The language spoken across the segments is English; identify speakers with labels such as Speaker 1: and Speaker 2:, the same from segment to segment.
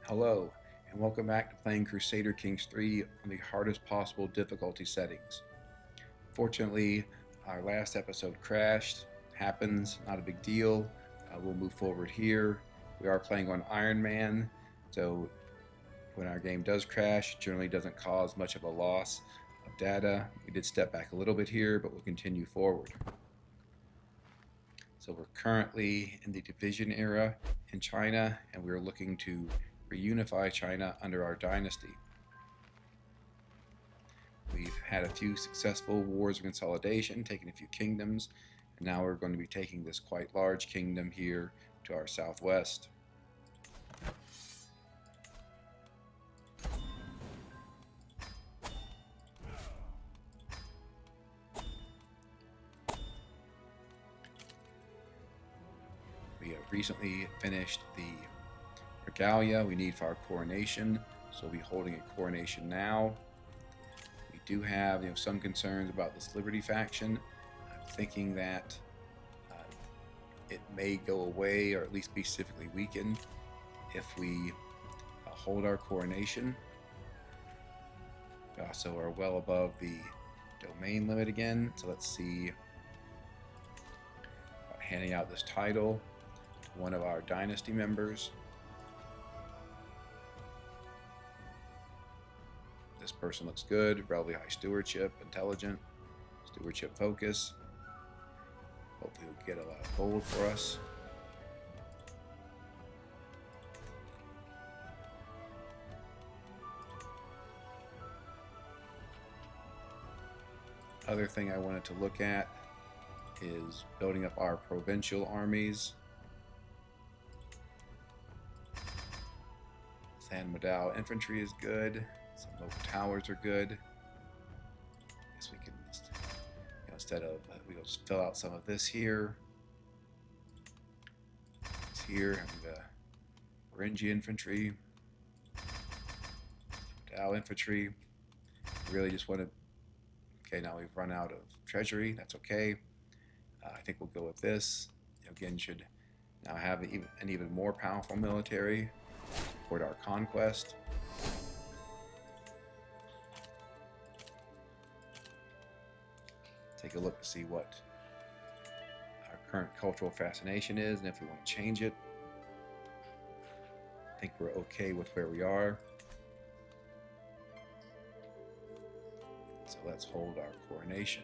Speaker 1: Hello, and welcome back to playing Crusader Kings 3 on the hardest possible difficulty settings. Fortunately, our last episode crashed. Happens, not a big deal. We'll move forward here. We are playing on Iron Man, so when our game does crash, it generally doesn't cause much of a loss of data. We did step back a little bit here, but we'll continue forward. So we're currently in the division era in China, and we're looking to reunify China under our dynasty. We've had a few successful wars of consolidation, taking a few kingdoms, and now we're going to be taking this quite large kingdom here to our southwest. We have recently finished the regalia we need for our coronation, so we'll be holding a coronation now. We do have some concerns about this Liberty faction. I'm thinking that it may go away or at least be significantly weakened if we hold our coronation. We also are well above the domain limit again, so let's see about handing out this title to one of our dynasty members. This person looks good, relatively high stewardship, intelligent, stewardship focus. Hopefully we'll get a lot of gold for us. Other thing I wanted to look at is building up our provincial armies. San Modal infantry is good. Some local towers are good. I guess we can just, instead of, we'll just fill out some of this here. It's here, having the Orange infantry, Modal infantry. Really just want to, okay, now we've run out of treasury, that's okay. I think we'll go with this. Again, should now have an even more powerful military toward our conquest. Take a look to see what our current cultural fascination is and if we want to change it. I think we're okay with where we are. So let's hold our coronation.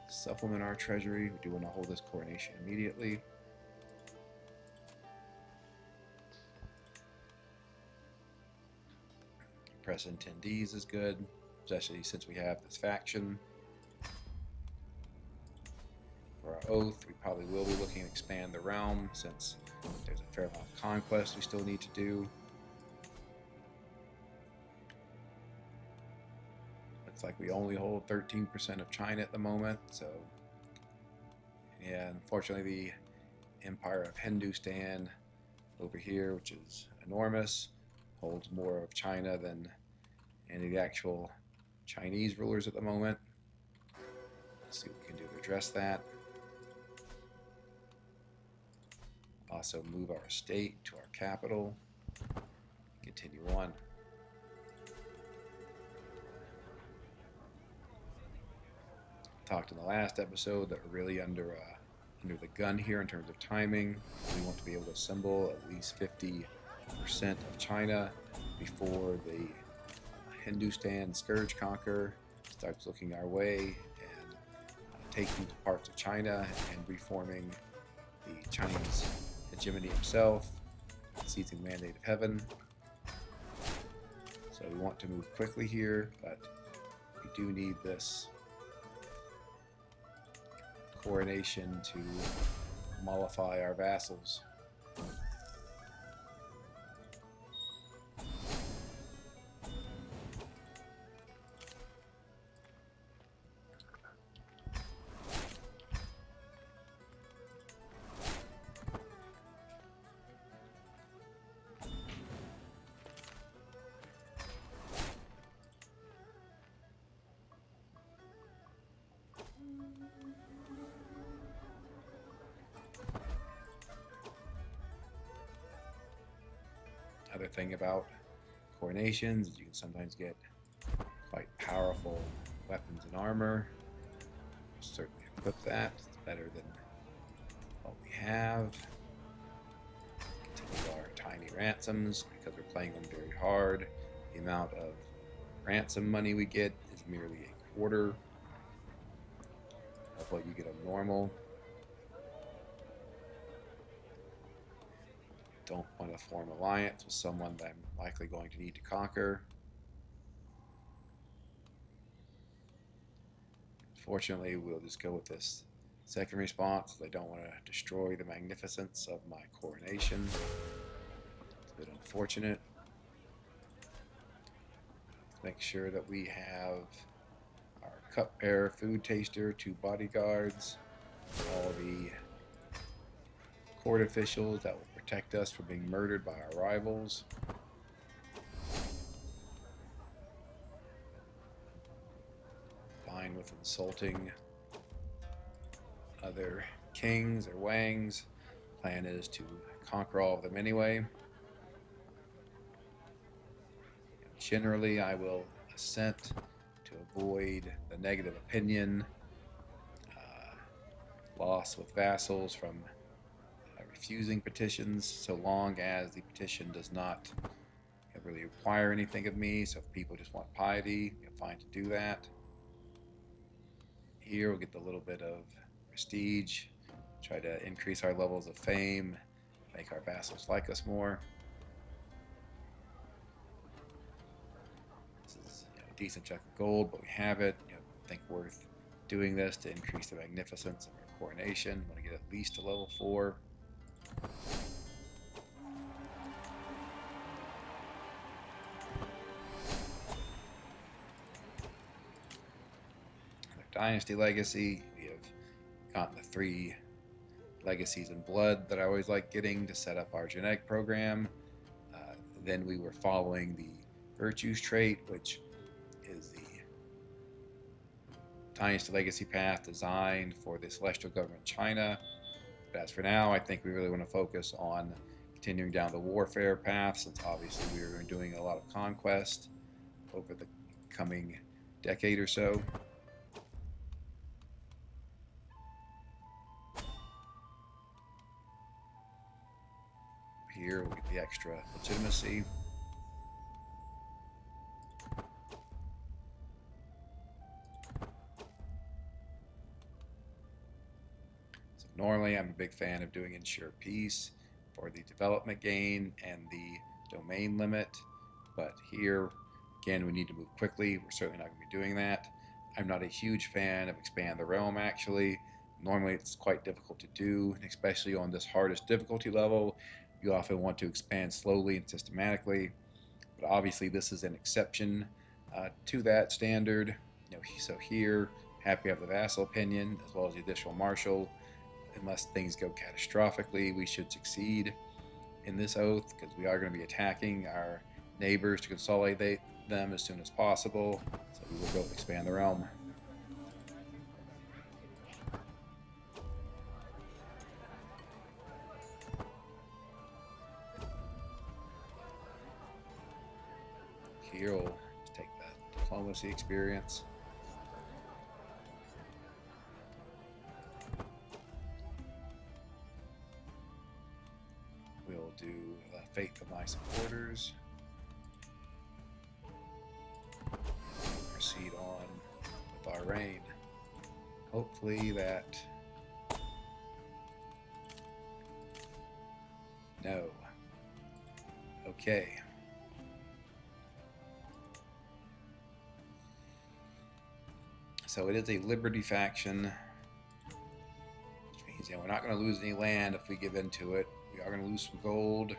Speaker 1: Supplement our treasury. We do want to hold this coronation immediately. Press attendees is good, especially since we have this faction. For our oath, we probably will be looking to expand the realm since there's a fair amount of conquest we still need to do. Looks like we only hold 13% of China at the moment, so yeah, unfortunately the Empire of Hindustan over here, which is enormous, holds more of China than any of the actual Chinese rulers at the moment. Let's see what we can do to address that. Also move our state to our capital. Continue on. Talked in the last episode that we're really under the gun here in terms of timing. We want to be able to assemble at least 50% of China before the Hindustan scourge conqueror starts looking our way and taking parts of China and reforming the Chinese hegemony himself, seizing the mandate of heaven. So we want to move quickly here, but we do need this coronation to mollify our vassals. other thing about coronations is you can sometimes get quite powerful weapons and armor. We'll certainly equip that. It's better than what we have. Continue our tiny ransoms because we're playing them very hard. The amount of ransom money we get is merely a quarter of what you get on normal. Don't want to form alliance with someone that I'm likely going to need to conquer. Fortunately, we'll just go with this second response. I don't want to destroy the magnificence of my coronation. It's a bit unfortunate. Let's make sure that we have our cupbearer, food taster, 2 bodyguards, all the court officials that will protect us from being murdered by our rivals. Fine with insulting other kings or wangs. Plan is to conquer all of them anyway. Generally, I will assent to avoid the negative opinion, loss with vassals from refusing petitions, so long as the petition does not really require anything of me. So if people just want piety, you're fine to do that. Here we'll get a little bit of prestige, try to increase our levels of fame, make our vassals like us more. This is a decent chunk of gold, but we have it. I think worth doing this to increase the magnificence of our coronation. I want to get at least to level 4. Dynasty legacy, we have gotten the 3 legacies in blood that I always like getting to set up our genetic program. Then we were following the virtues trait, which is the Dynasty legacy path designed for the celestial government China. But as for now, I think we really want to focus on continuing down the warfare path, since obviously we are doing a lot of conquest over the coming decade or so. Here we'll get the extra legitimacy. So normally I'm a big fan of doing ensure peace for the development gain and the domain limit, but here again we need to move quickly. We're certainly not going to be doing that. I'm not a huge fan of expand the realm actually. Normally it's quite difficult to do, especially on this hardest difficulty level. You often want to expand slowly and systematically, but obviously this is an exception to that standard. So here, happy to have the vassal opinion as well as the additional marshal. Unless things go catastrophically, we should succeed in this oath because we are going to be attacking our neighbors to consolidate them as soon as possible. So we will go with expand the realm. Here we'll just take the diplomacy experience. We'll do the faith of my supporters. Proceed on with our reign. Hopefully that... No. Okay. So it is a liberty faction, which means we're not going to lose any land if we give into it. We are going to lose some gold,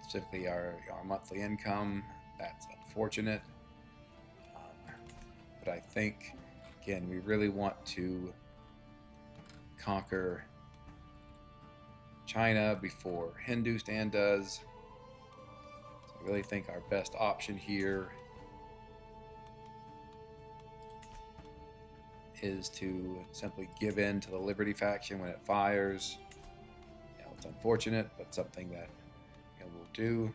Speaker 1: specifically our monthly income. That's unfortunate. But I think, again, we really want to conquer China before Hindustan does. So I really think our best option here is to simply give in to the Liberty faction when it fires. It's unfortunate, but something that we'll do,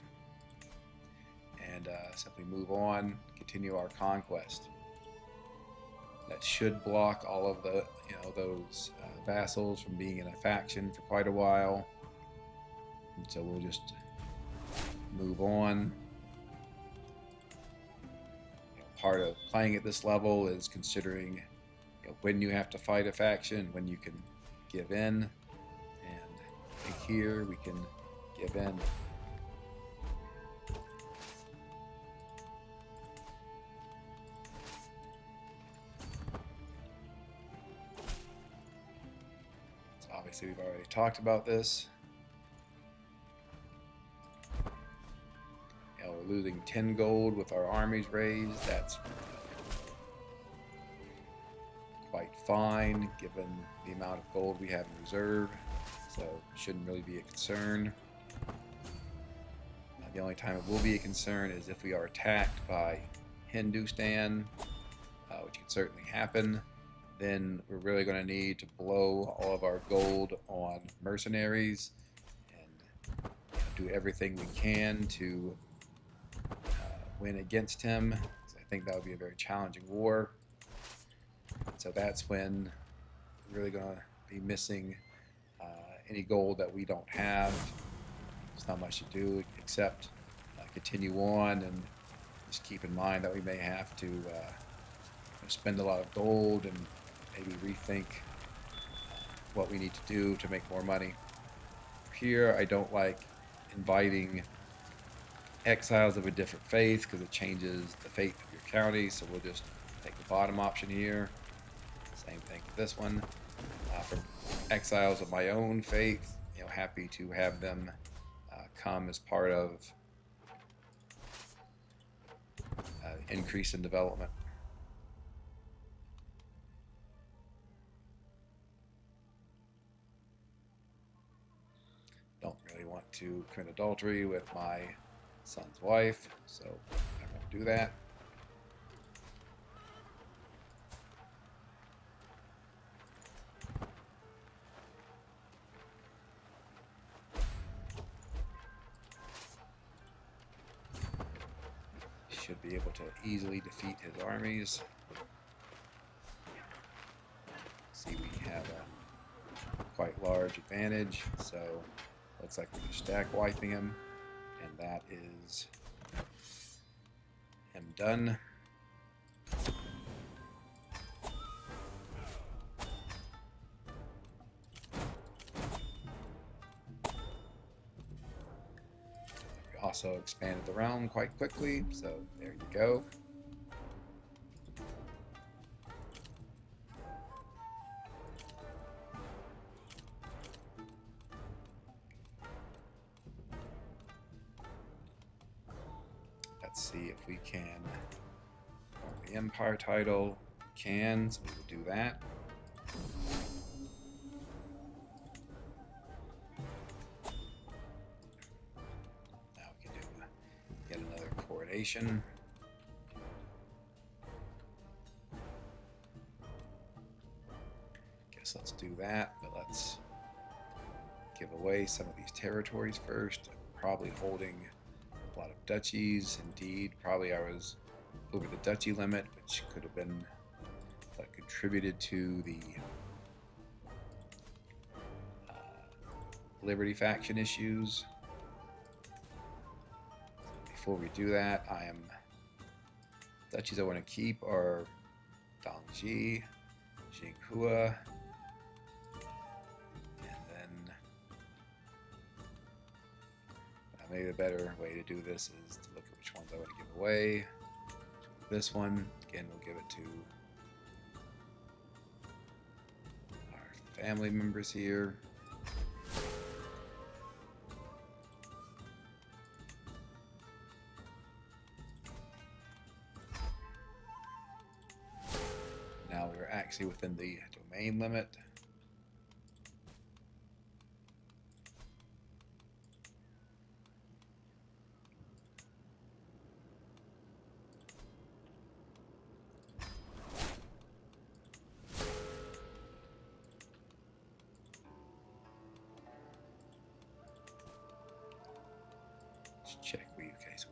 Speaker 1: and simply move on, continue our conquest. That should block all of the, those vassals from being in a faction for quite a while. And so we'll just move on. Part of playing at this level is considering when you have to fight a faction, when you can give in, and here we can give in. So obviously we've already talked about this. We're losing 10 gold with our armies raised. That's quite fine given the amount of gold we have in reserve, so shouldn't really be a concern. The only time it will be a concern is if we are attacked by Hindustan, which can certainly happen. Then we're really going to need to blow all of our gold on mercenaries and do everything we can to win against him. I think that would be a very challenging war. So that's when we're really going to be missing any gold that we don't have. There's not much to do except continue on, and just keep in mind that we may have to spend a lot of gold and maybe rethink what we need to do to make more money. Here, I don't like inviting exiles of a different faith because it changes the faith of your county, so we'll just take the bottom option here. Same thing with this one. For exiles of my own faith, happy to have them come as part of increase in development. Don't really want to commit adultery with my son's wife, so I won't do that. Should be able to easily defeat his armies. See, we have a quite large advantage, so looks like we're stack wiping him, and that is him done. Also expanded the realm quite quickly, so there you go. Let's see if we can earn the Empire title. We can, so we will do that. Guess let's do that, but let's give away some of these territories first. I'm probably holding a lot of duchies. Indeed, probably I was over the duchy limit, which could have been what contributed to the Liberty faction issues. Before we do that, duchies I want to keep are Dongji, Jinghua, and then maybe the better way to do this is to look at which ones I want to give away. This one, again, we'll give it to our family members here. Now we're actually within the domain limit.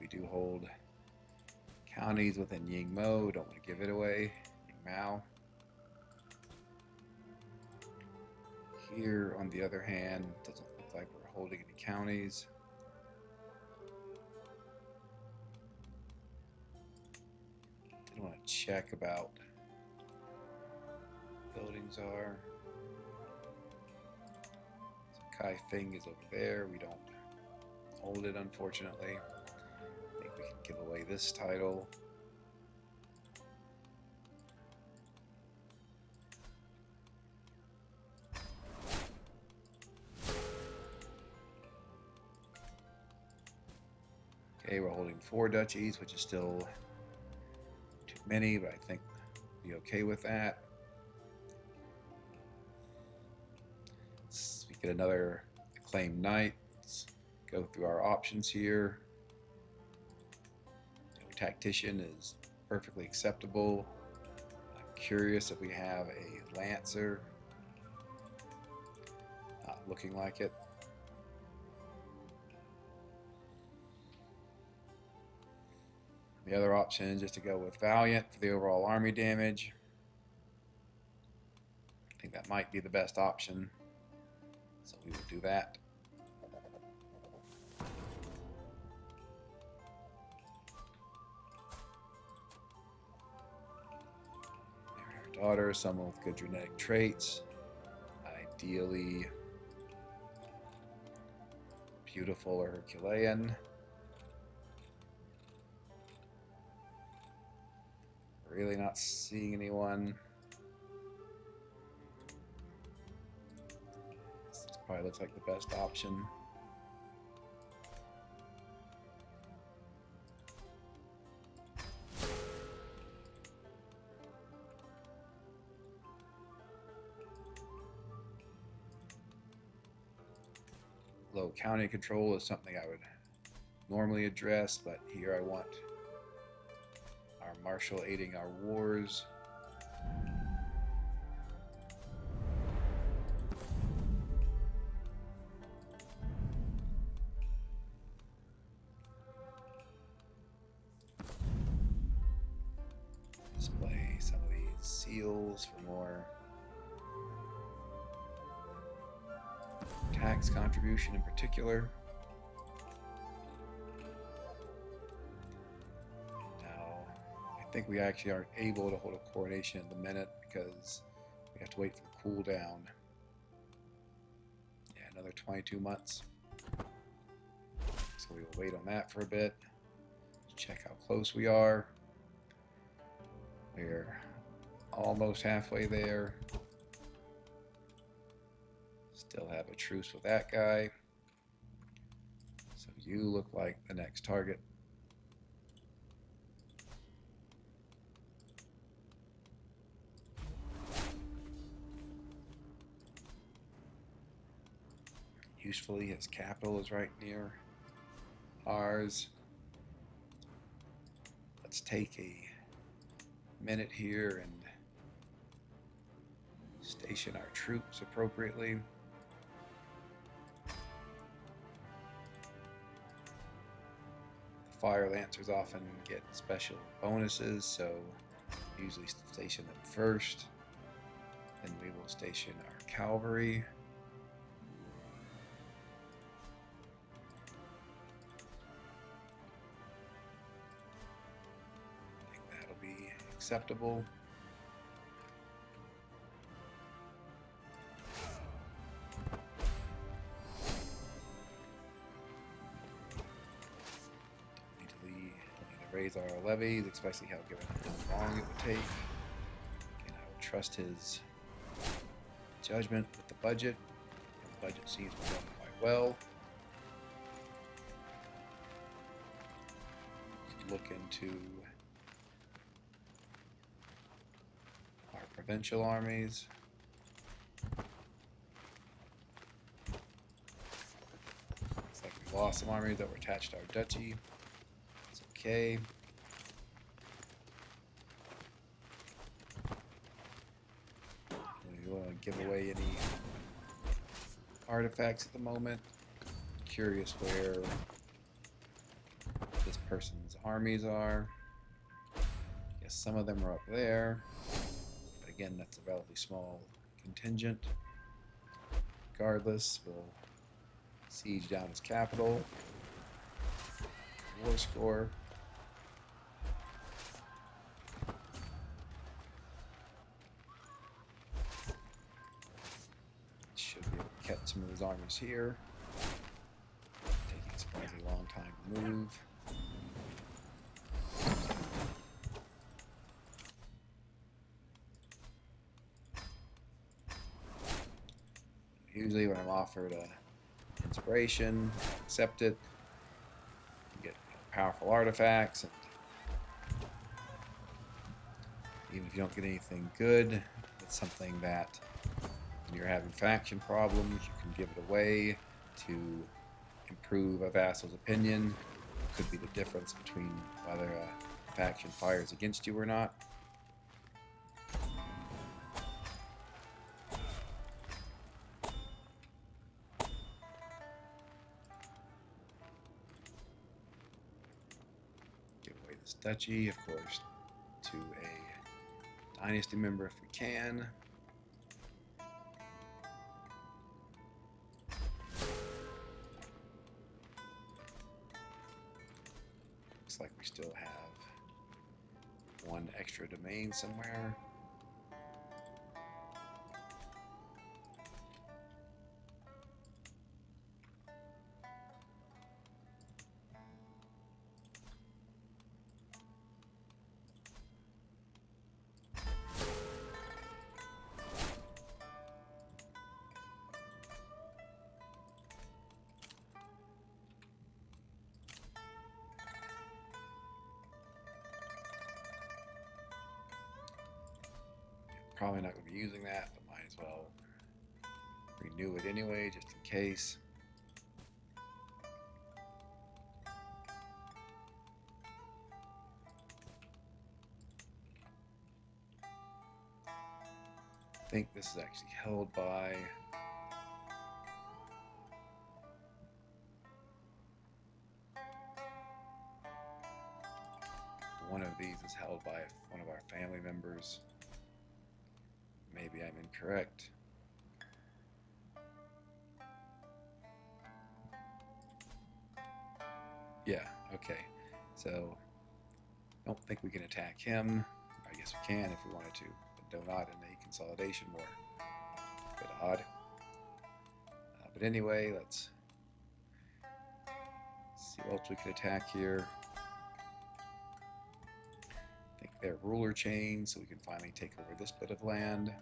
Speaker 1: we do hold counties within Yingmo. Don't want to give it away. Yingmao. Here, on the other hand, doesn't look like we're holding any counties. Did want to check about buildings are. So Kai Feng is over there. We don't hold it, unfortunately. I think we can give away this title. Okay, we're holding 4 duchies, which is still too many, but I think we'll be okay with that. We get another acclaimed knight. Let's go through our options here. Tactician is perfectly acceptable. I'm curious if we have a lancer. Not looking like it. The other option is just to go with Valiant for the overall army damage. I think that might be the best option, so we will do that. Our daughter, someone with good genetic traits, ideally beautiful or Herculean. Really not seeing anyone. This probably looks like the best option. Low county control is something I would normally address, but here I want our marshal aiding our wars. Display some of these seals for more tax contribution in particular. I think we actually aren't able to hold a coronation at the minute because we have to wait for the cooldown. Yeah, another 22 months. So we will wait on that for a bit. Check how close we are. We're almost halfway there. Still have a truce with that guy. So you look like the next target. Usefully, his capital is right near ours. Let's take a minute here and station our troops appropriately. Fire Lancers often get special bonuses, so usually station them first. Then we will station our cavalry. I think that'll be acceptable. Raise our levies, especially how given how long it would take. And I would trust his judgment with the budget. And the budget seems to be done quite well. Look into our provincial armies. Looks like we lost some armies that were attached to our duchy. Okay. We want to give away any artifacts at the moment. Curious where this person's armies are. Yes, some of them are up there, but again, that's a relatively small contingent. Regardless, we'll siege down his capital. War score. Should be able to catch some of his armies here. Taking a surprisingly long time to move. Usually when I'm offered a inspiration, accept it. You get powerful artifacts, and even if you don't get anything good, it's something that when you're having faction problems, you can give it away to improve a vassal's opinion. It could be the difference between whether a faction fires against you or not. Give away this duchy, of course, to a dynasty member if we can. Looks like we still have one extra domain somewhere. Probably not going to be using that, but might as well renew it anyway, just in case. I think this is actually held by one of these is held by one of our family members. Maybe I'm incorrect. Yeah, okay. So, I don't think we can attack him. I guess we can if we wanted to, but do not in a consolidation war. A bit odd. But anyway, let's see what else we can attack here. I think they're ruler chains, so we can finally take over this bit of land.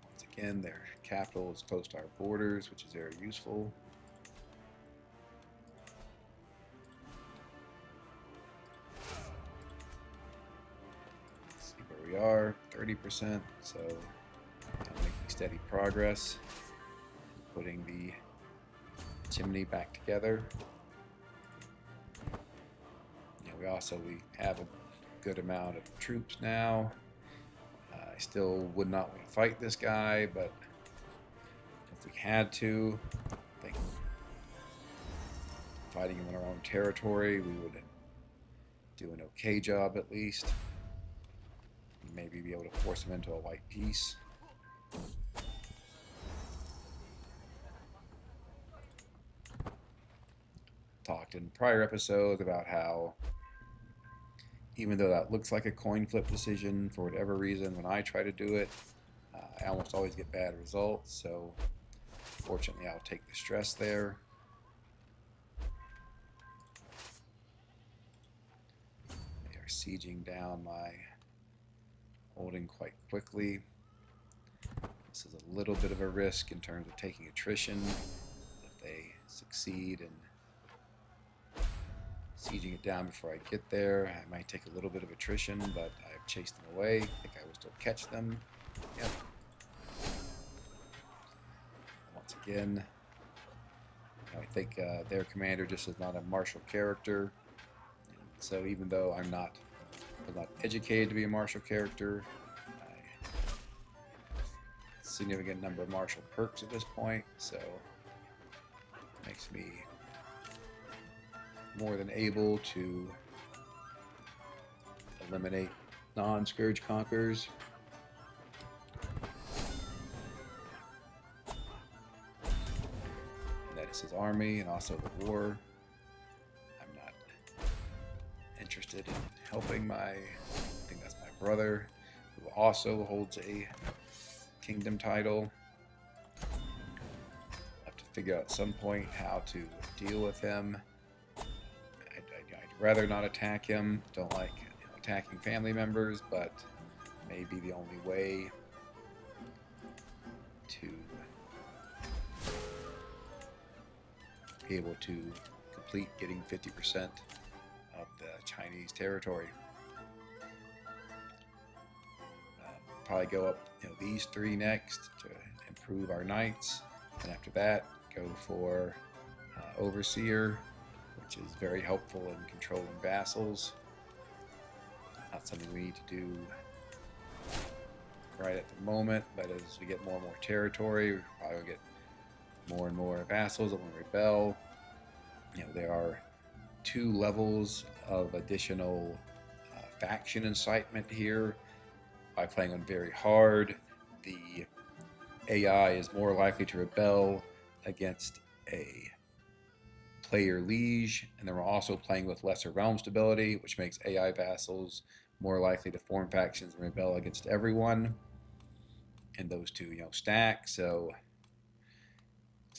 Speaker 1: Once again, their capital is close to our borders, which is very useful. Let's see where we are, 30%, so making steady progress. Putting the hegemony back together. We have a good amount of troops now. I still would not want to fight this guy, but if we had to, I think fighting him in our own territory, we would do an okay job at least. Maybe be able to force him into a white peace. Talked in prior episodes about how even though that looks like a coin flip decision, for whatever reason, when I try to do it, I almost always get bad results. So fortunately, I'll take the stress there. They are sieging down my holding quite quickly. This is a little bit of a risk in terms of taking attrition. If they succeed in sieging it down before I get there, I might take a little bit of attrition, but I've chased them away. I think I will still catch them. Yep. Once again, I think their commander just is not a martial character. So even though I was not educated to be a martial character, I have a significant number of martial perks at this point. So Makes me more than able to eliminate non-scourge conquerors. And that is his army and also the war. I'm not interested in helping I think that's my brother, who also holds a kingdom title. I'll have to figure out at some point how to deal with him. I'd rather not attack him. Don't like attacking family members, but maybe the only way to be able to complete getting 50% of the Chinese territory. Probably go up these 3 next to improve our knights, and after that go for overseer, which is very helpful in controlling vassals. Not something we need to do right at the moment, but as we get more and more territory, we probably will get more and more vassals that will rebel. There are 2 levels of additional faction incitement here. By playing on very hard, the AI is more likely to rebel against a player liege, and then we're also playing with lesser realm stability, which makes AI vassals more likely to form factions and rebel against everyone. And those 2, stack. So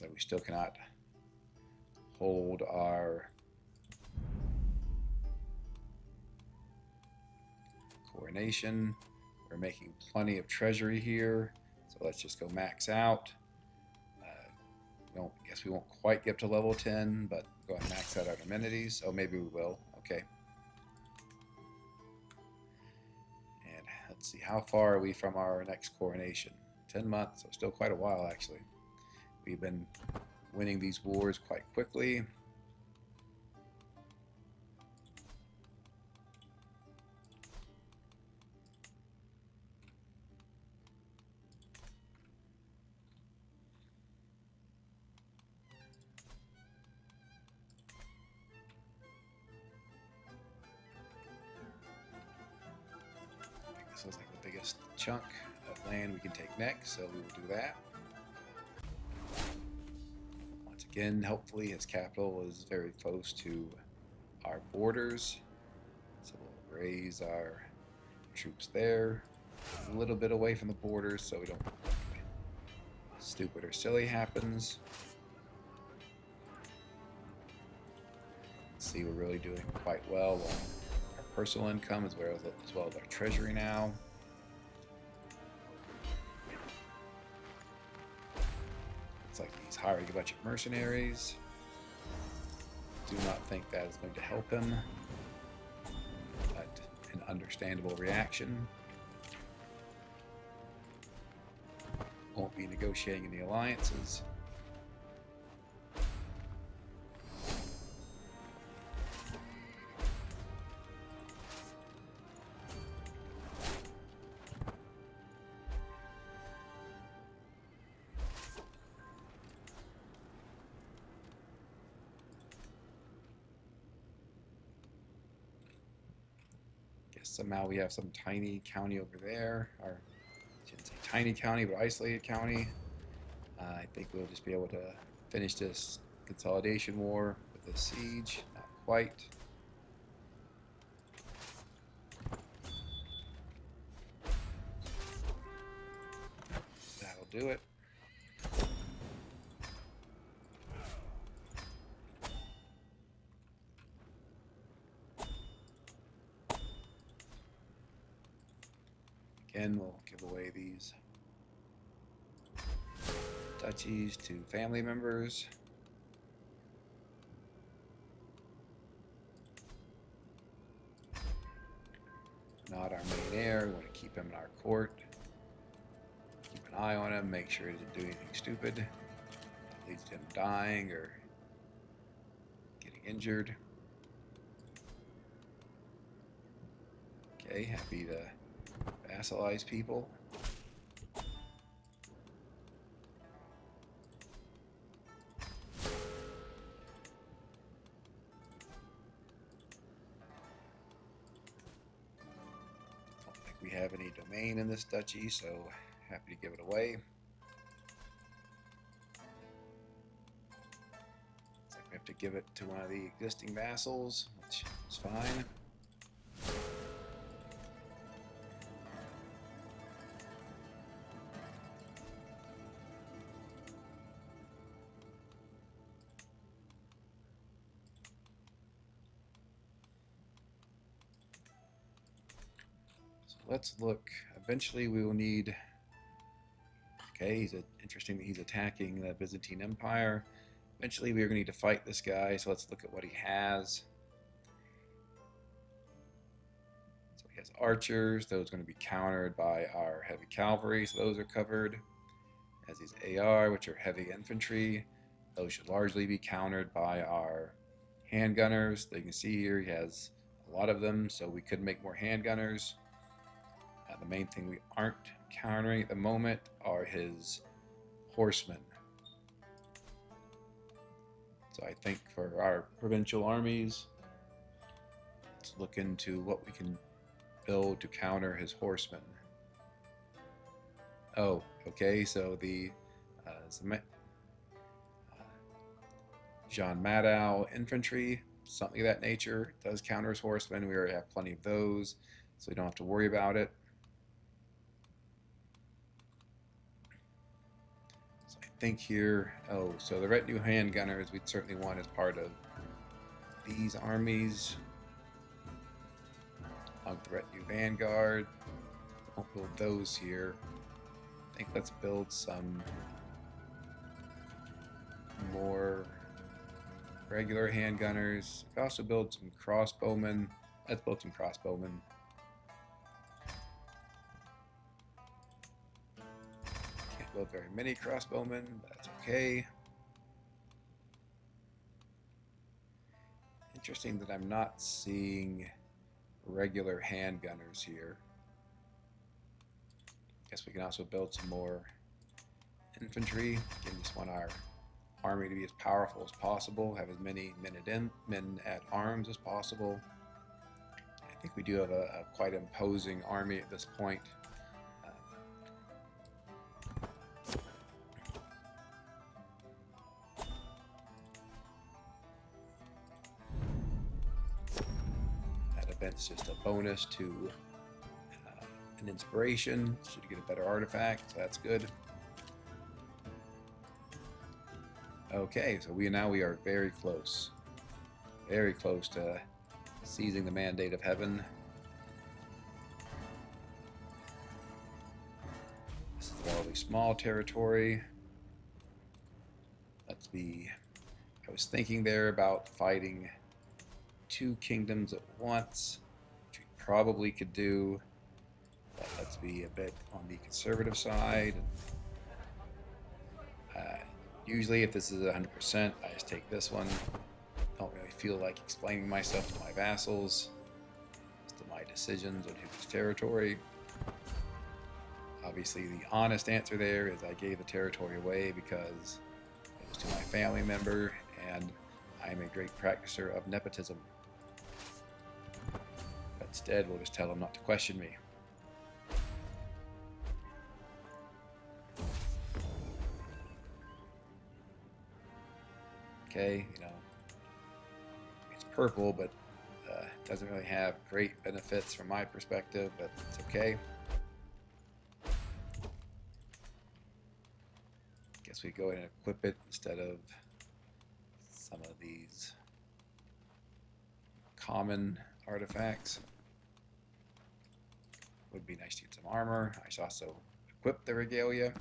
Speaker 1: we still cannot hold our coronation. We're making plenty of treasury here, so let's just go max out. Guess we won't quite get to level 10, but go ahead and max out our amenities. Oh, maybe we will. Okay. And let's see, how far are we from our next coronation? 10 months, so still quite a while actually. We've been winning these wars quite quickly. This looks like the biggest chunk of land we can take next, so we will do that. Once again, hopefully his capital is very close to our borders, so we'll raise our troops there, a little bit away from the borders so we don't stupid or silly happens. See, we're really doing quite well on our personal income as well as our treasury now. Looks like he's hiring a bunch of mercenaries. Do not think that is going to help him, but an understandable reaction. Won't be negotiating any alliances. Guess somehow we have some tiny county over there, or I shouldn't say tiny county, but isolated county. I think we'll just be able to finish this consolidation war with a siege. Not quite. That'll do it. Again, we'll give away these duchies to family members. Not our main heir. We want to keep him in our court. Keep an eye on him, make sure he doesn't do anything stupid that leads to him dying or getting injured. Okay, happy to vassalize people. we have any domain in this duchy, so happy to give it away. Looks like we have to give it to one of the existing vassals, which is fine. Let's look. Eventually we will need... Okay, interesting that he's attacking the Byzantine Empire. Eventually we are going to need to fight this guy, so let's look at what he has. So he has archers. Those are going to be countered by our heavy cavalry, so those are covered. As these AR, which are heavy infantry. Those should largely be countered by our handgunners. You can see here he has a lot of them, so we could make more handgunners. The main thing we aren't countering at the moment are his horsemen. So I think for our provincial armies, let's look into what we can build to counter his horsemen. Oh, okay, so the Jean Madao infantry, something of that nature, does counter his horsemen. We already have plenty of those, so we don't have to worry about it. Think here. Oh, so the retinue handgunners we'd certainly want as part of these armies. Along with the retinue vanguard. Won't build those here. I think let's build some more regular handgunners. We can also build some crossbowmen. Let's build some crossbowmen. Build very many crossbowmen, but that's okay. Interesting that I'm not seeing regular handgunners here. Guess we can also build some more infantry. Again, just want our army to be as powerful as possible, have as many men at arms as possible. I think we do have a quite imposing army at this point. It's just a bonus to an inspiration. Should get a better artifact, so that's good. Okay, so we are very close to seizing the mandate of heaven. This is a relatively small territory. I was thinking there about fighting 2 kingdoms at once, which we probably could do, but let's be a bit on the conservative side. Usually if this is 100%, I just take this one. Don't really feel like explaining myself to my vassals as to my decisions on whose territory. Obviously the honest answer there is I gave the territory away because it was to my family member, and I am a great practicer of nepotism. But instead, we'll just tell him not to question me. Okay, it's purple, but doesn't really have great benefits from my perspective, but it's okay. Guess we go ahead and equip it instead of some of these common artifacts. Would be nice to get some armor. I should also equip the regalia,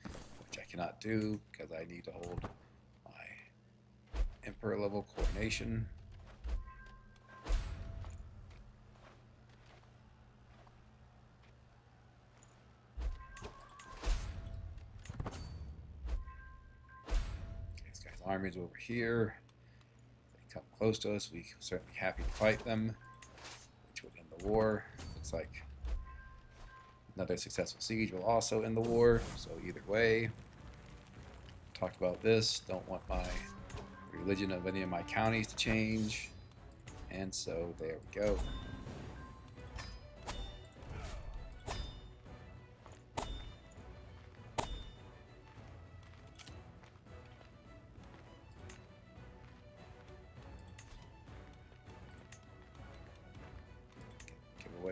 Speaker 1: which I cannot do because I need to hold my emperor level coronation. Okay, this guy's armies over here. If they come close to us, we're certainly happy to fight them, which would end the war. Looks like another successful siege will also end the war, so either way. Talked about this, don't want my religion of any of my counties to change, and so there we go.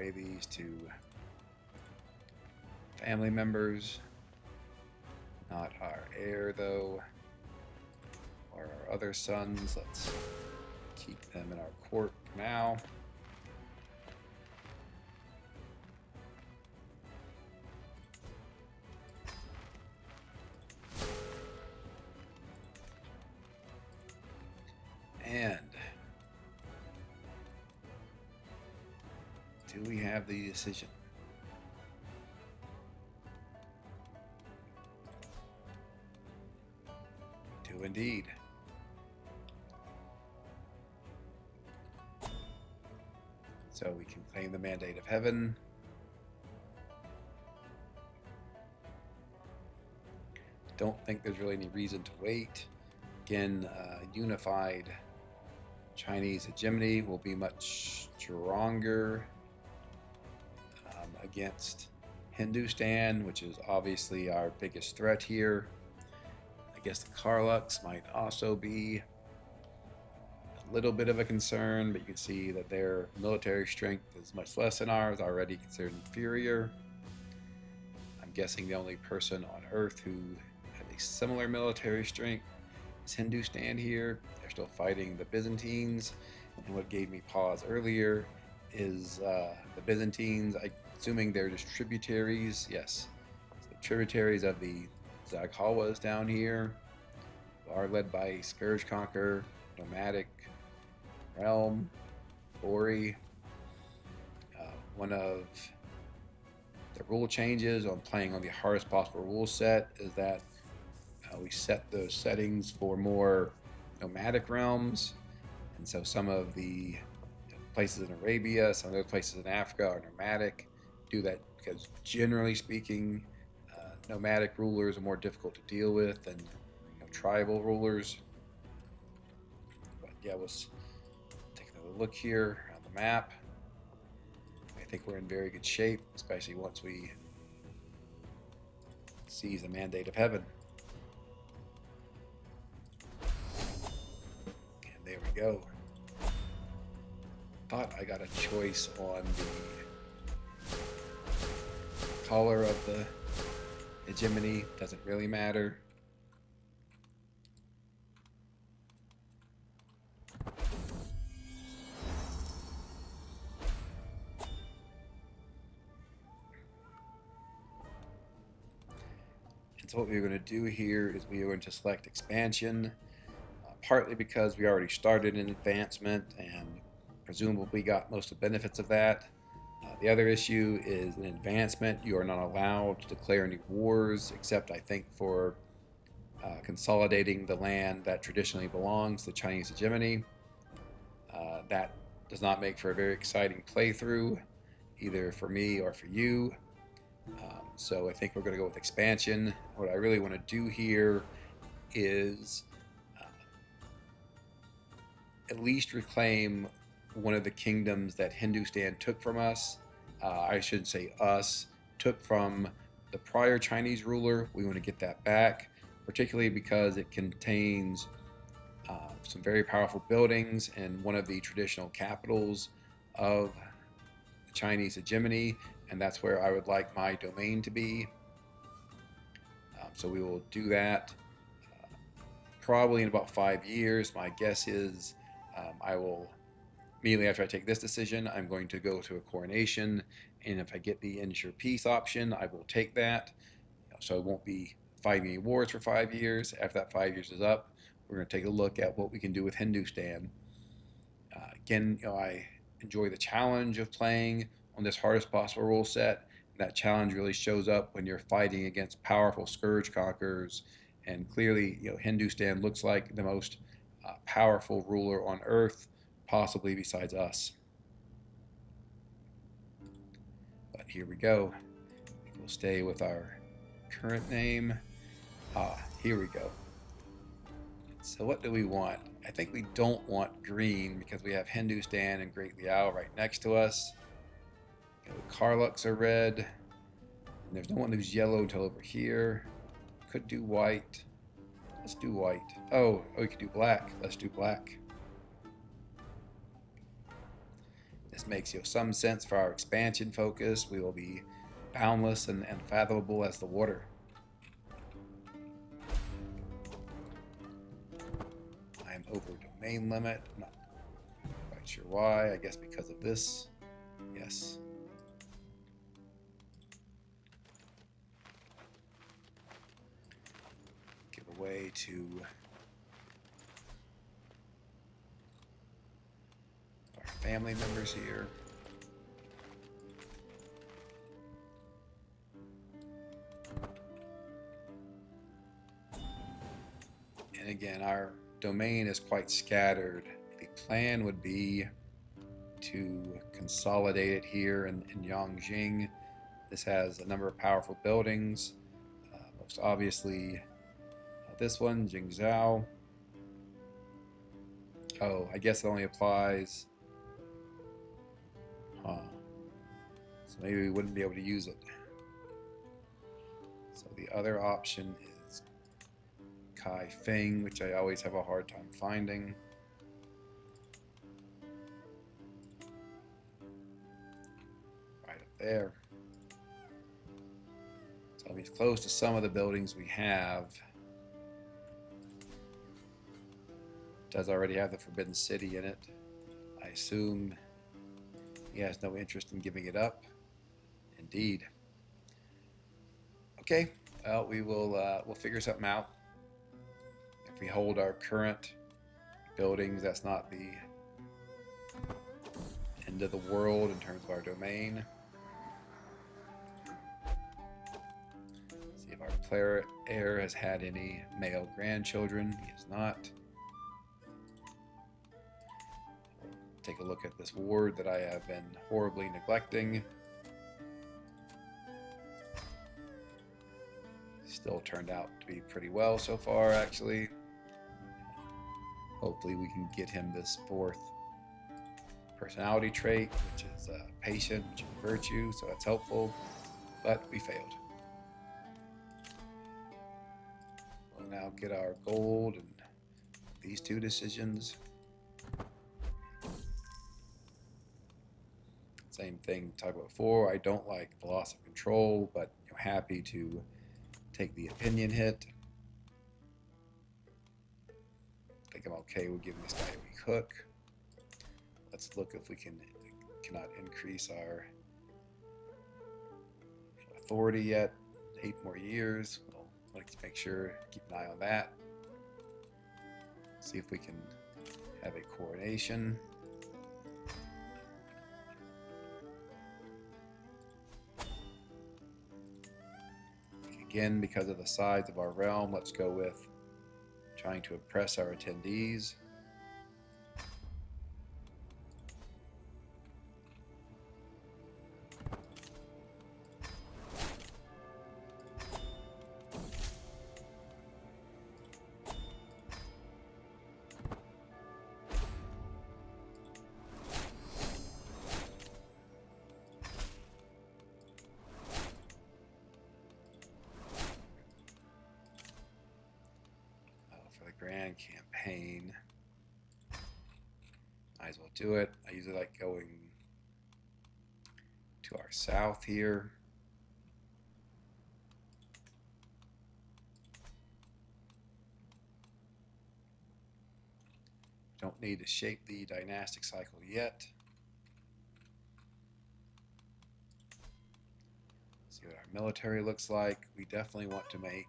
Speaker 1: away these to family members. Not our heir, though, or our other sons. Let's keep them in our court for now. And do we have the decision? Do indeed. So we can claim the mandate of heaven. Don't think there's really any reason to wait. Again, unified Chinese hegemony will be much stronger against Hindustan, which is obviously our biggest threat here. I guess the Karluks might also be a little bit of a concern, but you can see that their military strength is much less than ours, already considered inferior. I'm guessing the only person on Earth who has a similar military strength is Hindustan here. They're still fighting the Byzantines, and what gave me pause earlier is the Byzantines, assuming they're just tributaries, yes, so tributaries of the Zaghawas down here, who are led by Scourge Conqueror, nomadic realm, Ori. One of the rule changes on playing on the hardest possible rule set is that we set those settings for more nomadic realms, and so some of the places in Arabia, some of the places in Africa are nomadic. Do that because generally speaking, nomadic rulers are more difficult to deal with than tribal rulers. But yeah, let's take another look here on the map. I think we're in very good shape, especially once we seize the mandate of heaven. And there we go. Thought I got a choice on the color of the hegemony. Doesn't really matter. And so what we're going to do here is we are going to select expansion, partly because we already started an advancement and presumably got most of the benefits of that. The other issue is an advancement. You are not allowed to declare any wars, except I think for consolidating the land that traditionally belongs to Chinese hegemony. That does not make for a very exciting playthrough, either for me or for you. So I think we're going to go with expansion. What I really want to do here is at least reclaim one of the kingdoms that Hindustan took from us. I should say us, took from the prior Chinese ruler. We want to get that back, particularly because it contains some very powerful buildings in one of the traditional capitals of the Chinese hegemony, and that's where I would like my domain to be. So we will do that probably in about 5 years. My guess is I will, immediately after I take this decision, I'm going to go to a coronation, and if I get the ensure peace option, I will take that. So I won't be fighting any wars for 5 years. After that 5 years is up, we're going to take a look at what we can do with Hindustan. Again, I enjoy the challenge of playing on this hardest possible rule set. That challenge really shows up when you're fighting against powerful scourge conquerors, and clearly, Hindustan looks like the most powerful ruler on Earth, possibly besides us. But here we go. We'll stay with our current name. Here we go. So what do we want? I think we don't want green because we have Hindustan and Great Liao right next to us. The Karluks are red. And there's no one who's yellow until over here. Could do white. Let's do white. Oh, we could do black. Let's do black. This This makes some sense for our expansion focus. We will be boundless and fathomable as the water. I am over domain limit. I'm not quite sure why. I guess because of this. Yes. Give away to our family members here. And again, our domain is quite scattered. The plan would be to consolidate it here in Yongjing. This has a number of powerful buildings. Most obviously, this one, Jingzhou. Oh, I guess it only applies. Huh. So maybe we wouldn't be able to use it. So the other option is Kai Feng, which I always have a hard time finding. Right up there. So I'll be close to some of the buildings we have. It does already have the Forbidden City in it. I assume he has no interest in giving it up. Indeed. Okay, well, we'll figure something out. If we hold our current buildings, that's not the end of the world in terms of our domain. See if our player heir has had any male grandchildren. He has not. Take a look at this ward that I have been horribly neglecting. Still turned out to be pretty well so far, actually. Hopefully we can get him this fourth personality trait, which is patient, which is virtue, so that's helpful, but we failed. We'll now get our gold and these two decisions. Same thing talked about before. I don't like the loss of control, but happy to take the opinion hit. I think I'm okay with giving this guy a weak hook. Let's look if we cannot increase our authority yet. 8 more years. We'll like to make sure, keep an eye on that. See if we can have a coronation. Again, because of the size of our realm, let's go with trying to oppress our attendees. Grand campaign. Might as well do it. I usually like going to our south here. Don't need to shape the dynastic cycle yet. See what our military looks like. We definitely want to make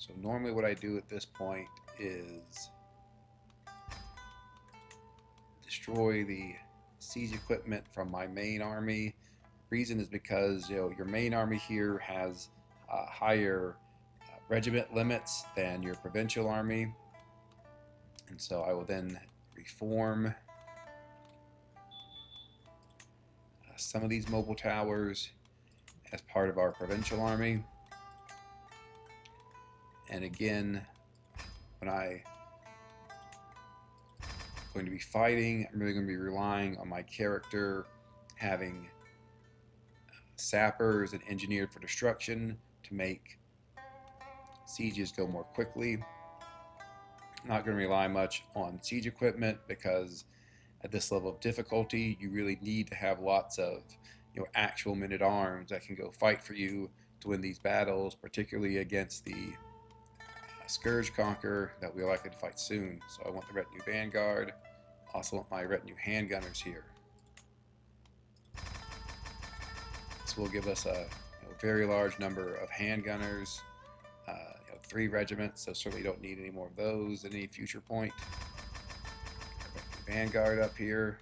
Speaker 1: So normally what I do at this point is destroy the siege equipment from my main army. Reason is because your main army here has higher regiment limits than your provincial army, and so I will then reform some of these mobile towers as part of our provincial army. And again, when I'm going to be fighting, I'm really going to be relying on my character having sappers and engineered for destruction to make Sieges go more quickly. Not going to rely much on siege equipment because at this level of difficulty, you really need to have lots of actual men-at-arms that can go fight for you to win these battles, particularly against the Scourge Conqueror that we're likely to fight soon. So I want the retinue vanguard. Also want my retinue handgunners here. This will give us a very large number of handgunners. 3 regiments, so certainly don't need any more of those at any future point. Vanguard up here,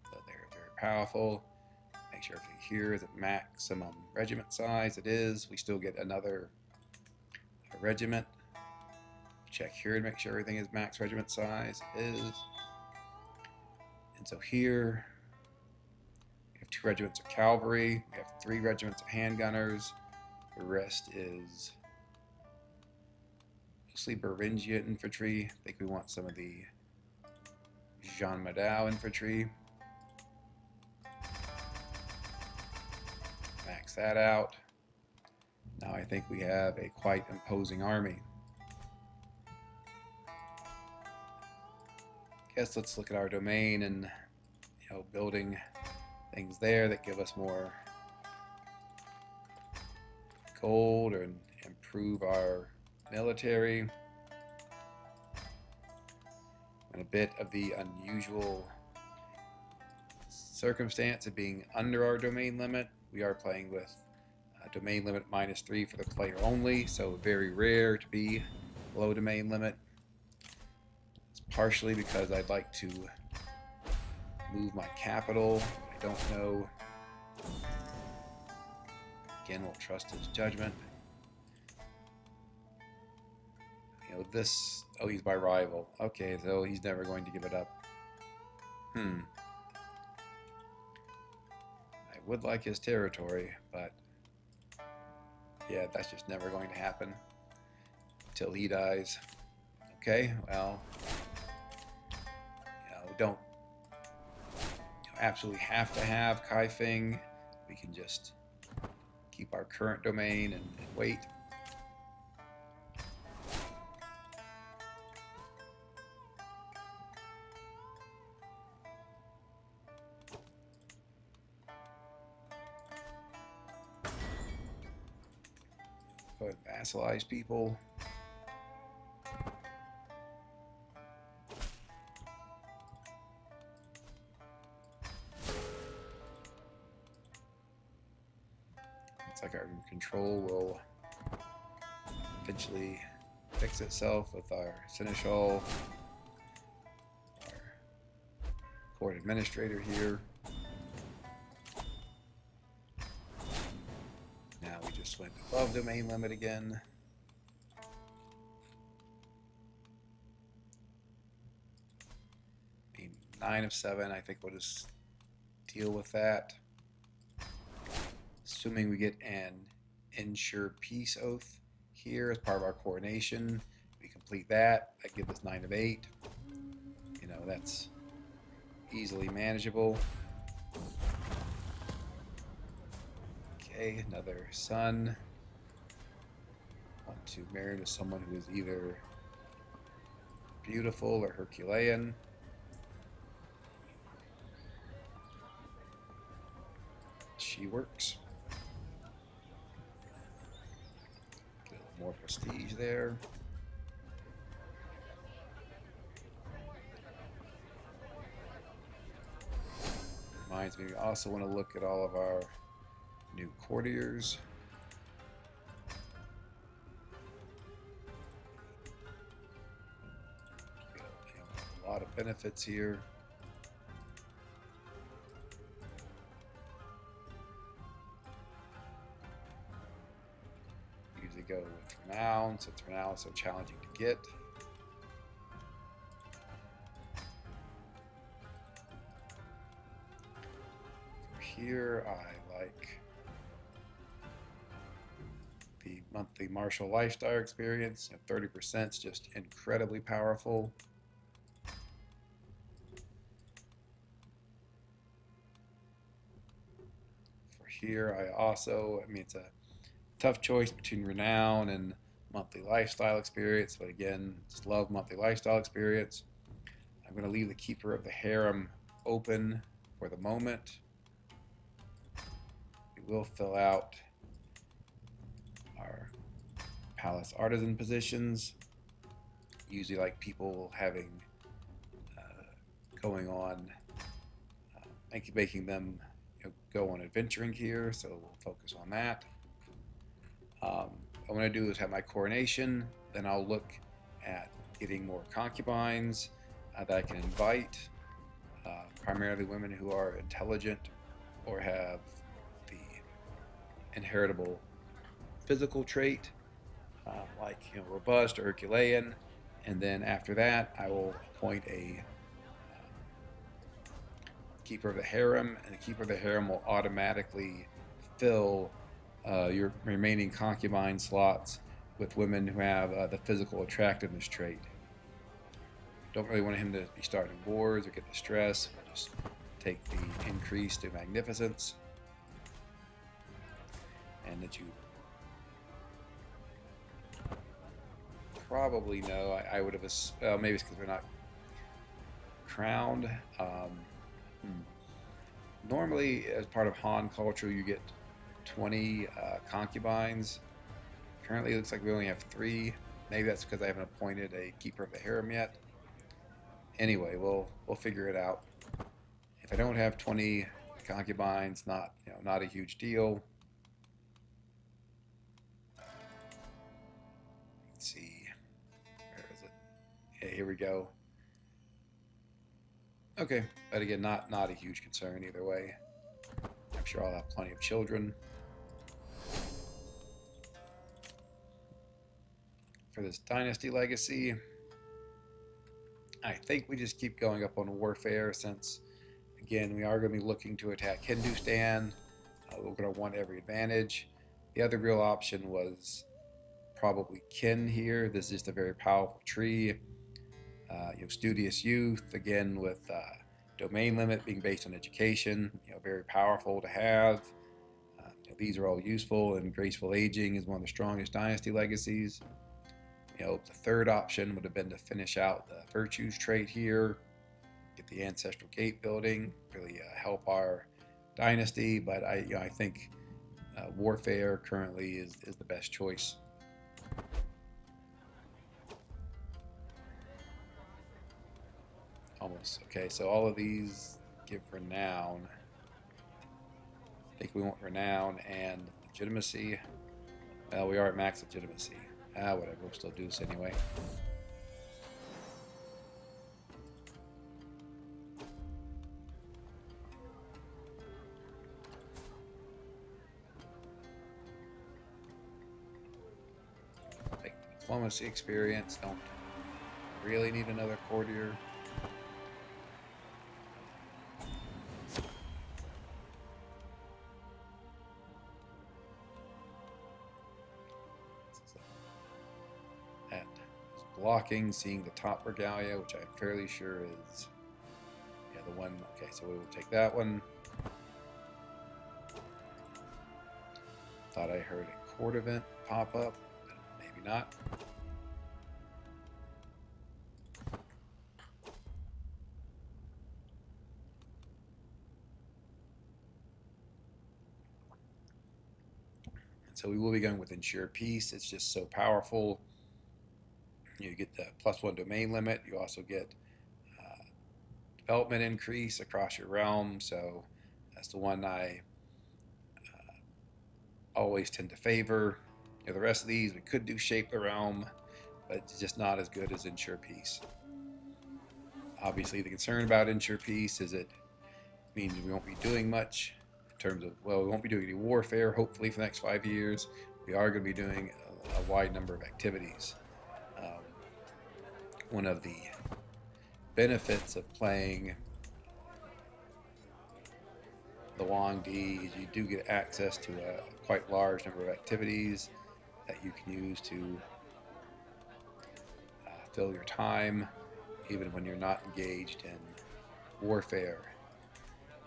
Speaker 1: so they're very powerful. Make sure everything here is at maximum regiment size. It is. We still get another regiment. Check here to make sure everything is max regiment size. It is. And so here we have 2 regiments of cavalry. We have 3 regiments of handgunners. The rest is mostly Beringia infantry. I think we want some of the Jean Madao infantry. Max that out. Now I think we have a quite imposing army. Guess let's look at our domain and building things there that give us more gold or improve our military. And a bit of the unusual circumstance of being under our domain limit. We are playing with a domain limit -3 for the player only, so very rare to be below domain limit. It's partially because I'd like to move my capital. I don't know. Again, we'll trust his judgment. This, oh, he's my rival. Okay, so he's never going to give it up. I would like his territory, but yeah, that's just never going to happen until he dies. Okay, well, don't absolutely have to have Kaifeng. We can just keep our current domain and wait. Go ahead and vassalize people. Looks like our control will eventually fix itself with our seneschal, our court administrator here. Now we just went above domain limit again. Being 9 of 7, I think we'll just deal with that. Assuming we get an ensure peace oath here as part of our coronation. We complete that. I give this 9 of 8. That's easily manageable. Okay, another son. Want to marry to someone who is either beautiful or Herculean. She works. Get a little more prestige there. Reminds me, we also want to look at all of our new courtiers. A lot of benefits here. Usually go with renown, since renown is so challenging to get. Here I like the monthly martial lifestyle experience. 30% is just incredibly powerful. For here I mean, it's a tough choice between renown and monthly lifestyle experience, but again, just love monthly lifestyle experience. I'm going to leave the Keeper of the Harem open for the moment. We will fill out our palace artisan positions. Usually like people having going on, making them go on adventuring here, so we'll focus on that. What I'm going to do is have my coronation, then I'll look at getting more concubines that I can invite, primarily women who are intelligent or have the inheritable physical trait, like robust or Herculean. And then after that, I will appoint a Keeper of the Harem, and the Keeper of the Harem will automatically fill your remaining concubine slots with women who have the physical attractiveness trait. Don't really want him to be starting wars or get distress. We'll just take the increase to magnificence. And that you probably know, I would have, maybe it's because we're not crowned. Normally, as part of Han culture, you get 20 concubines. Currently, it looks like we only have 3. Maybe that's because I haven't appointed a Keeper of the Harem yet. Anyway, we'll figure it out. If I don't have 20 concubines, not a huge deal. Let's see, where is it? Yeah, here we go. Okay, but again, not a huge concern either way. I'm sure I'll have plenty of children. For this dynasty legacy, I think we just keep going up on warfare, since again we are going to be looking to attack Hindustan. We're going to want every advantage. The other real option was probably kin here. This is just a very powerful tree. Studious youth, again with domain limit being based on education, very powerful to have. These are all useful, and graceful aging is one of the strongest dynasty legacies. The third option would have been to finish out the virtues trait here, get the ancestral gate building, really help our dynasty. But I think warfare currently is the best choice. Almost. Okay, so all of these give renown. I think we want renown and legitimacy. Well, we are at max legitimacy. Whatever, we'll still do this anyway. Take the diplomacy experience. Don't really need another courtier. Blocking, seeing the top regalia, which I'm fairly sure is the one. Okay, so we will take that one. Thought I heard a court event pop up, but maybe not. And so we will be going with ensure peace. It's just so powerful. You get the +1 domain limit. You also get development increase across your realm. So that's the one I always tend to favor. The rest of these, we could do shape the realm, but it's just not as good as ensure peace. Obviously, the concern about ensure peace is it means we won't be doing much in terms of, we won't be doing any warfare, hopefully, for the next 5 years. We are going to be doing a wide number of activities. One of the benefits of playing the Wang Di is you do get access to a quite large number of activities that you can use to fill your time, even when you're not engaged in warfare.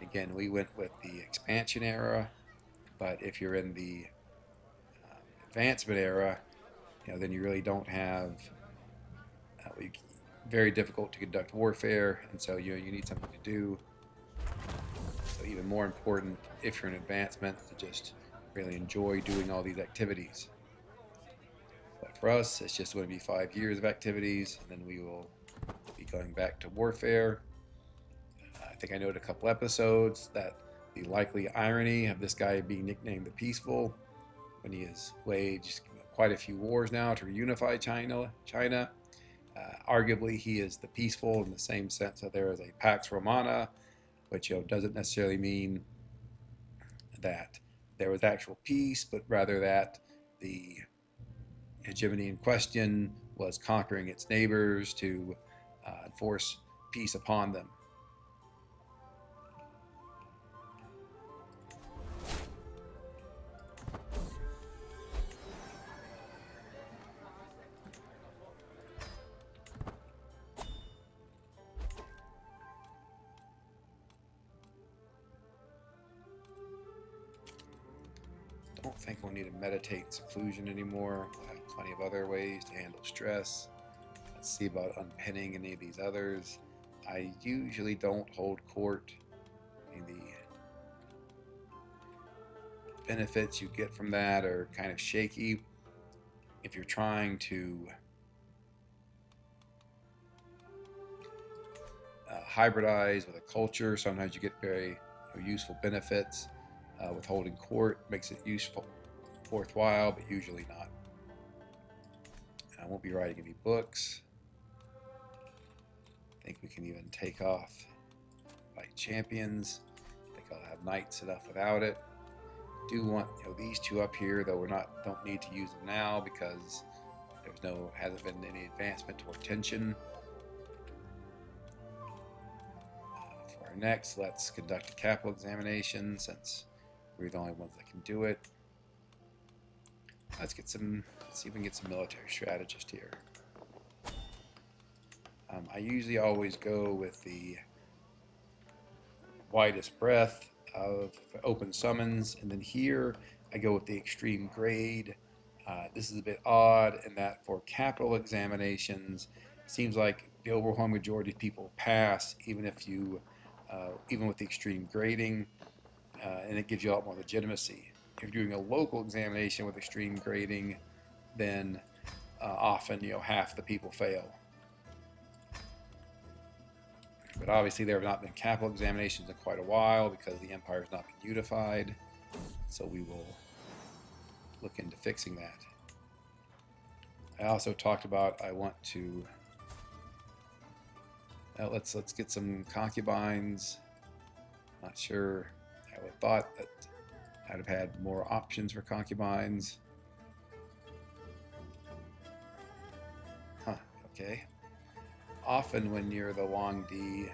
Speaker 1: Again, we went with the expansion era, but if you're in the advancement era, then you really don't have very difficult to conduct warfare, and so you need something to do. So even more important, if you're in advancement, to just really enjoy doing all these activities. But for us, it's just going to be 5 years of activities, and then we will be going back to warfare. I think I noted a couple episodes that the likely irony of this guy being nicknamed the Peaceful, when he has waged quite a few wars now to reunify China. Arguably, he is the Peaceful in the same sense that there is a Pax Romana, which doesn't necessarily mean that there was actual peace, but rather that the hegemony in question was conquering its neighbors to enforce peace upon them. I don't think we'll need to meditate in seclusion anymore. We'll have plenty of other ways to handle stress. Let's see about unpinning any of these others. I usually don't hold court. The benefits you get from that are kind of shaky. If you're trying to hybridize with a culture, sometimes you get very useful benefits. Withholding court makes it useful, worthwhile, but usually not. I won't be writing any books. I think we can even take off by champions. I think I'll have knights enough without it. Do want these two up here, though don't need to use them now because hasn't been any advancement toward tension. For our next, let's conduct a capital examination since we're the only ones that can do it. Let's see if we can get some military strategist here. I usually always go with the widest breadth of open summons, and then here I go with the extreme grade. This is a bit odd in that for capital examinations, it seems like the overwhelming majority of people pass, even with the extreme grading. And it gives you a lot more legitimacy. If you're doing a local examination with extreme grading, then often half the people fail. But obviously there have not been capital examinations in quite a while because the empire has not been unified. So we will look into fixing that. I also talked about I want to let's get some concubines. Not sure. I would have thought that I'd have had more options for concubines. Okay. Often when you're the Long D, you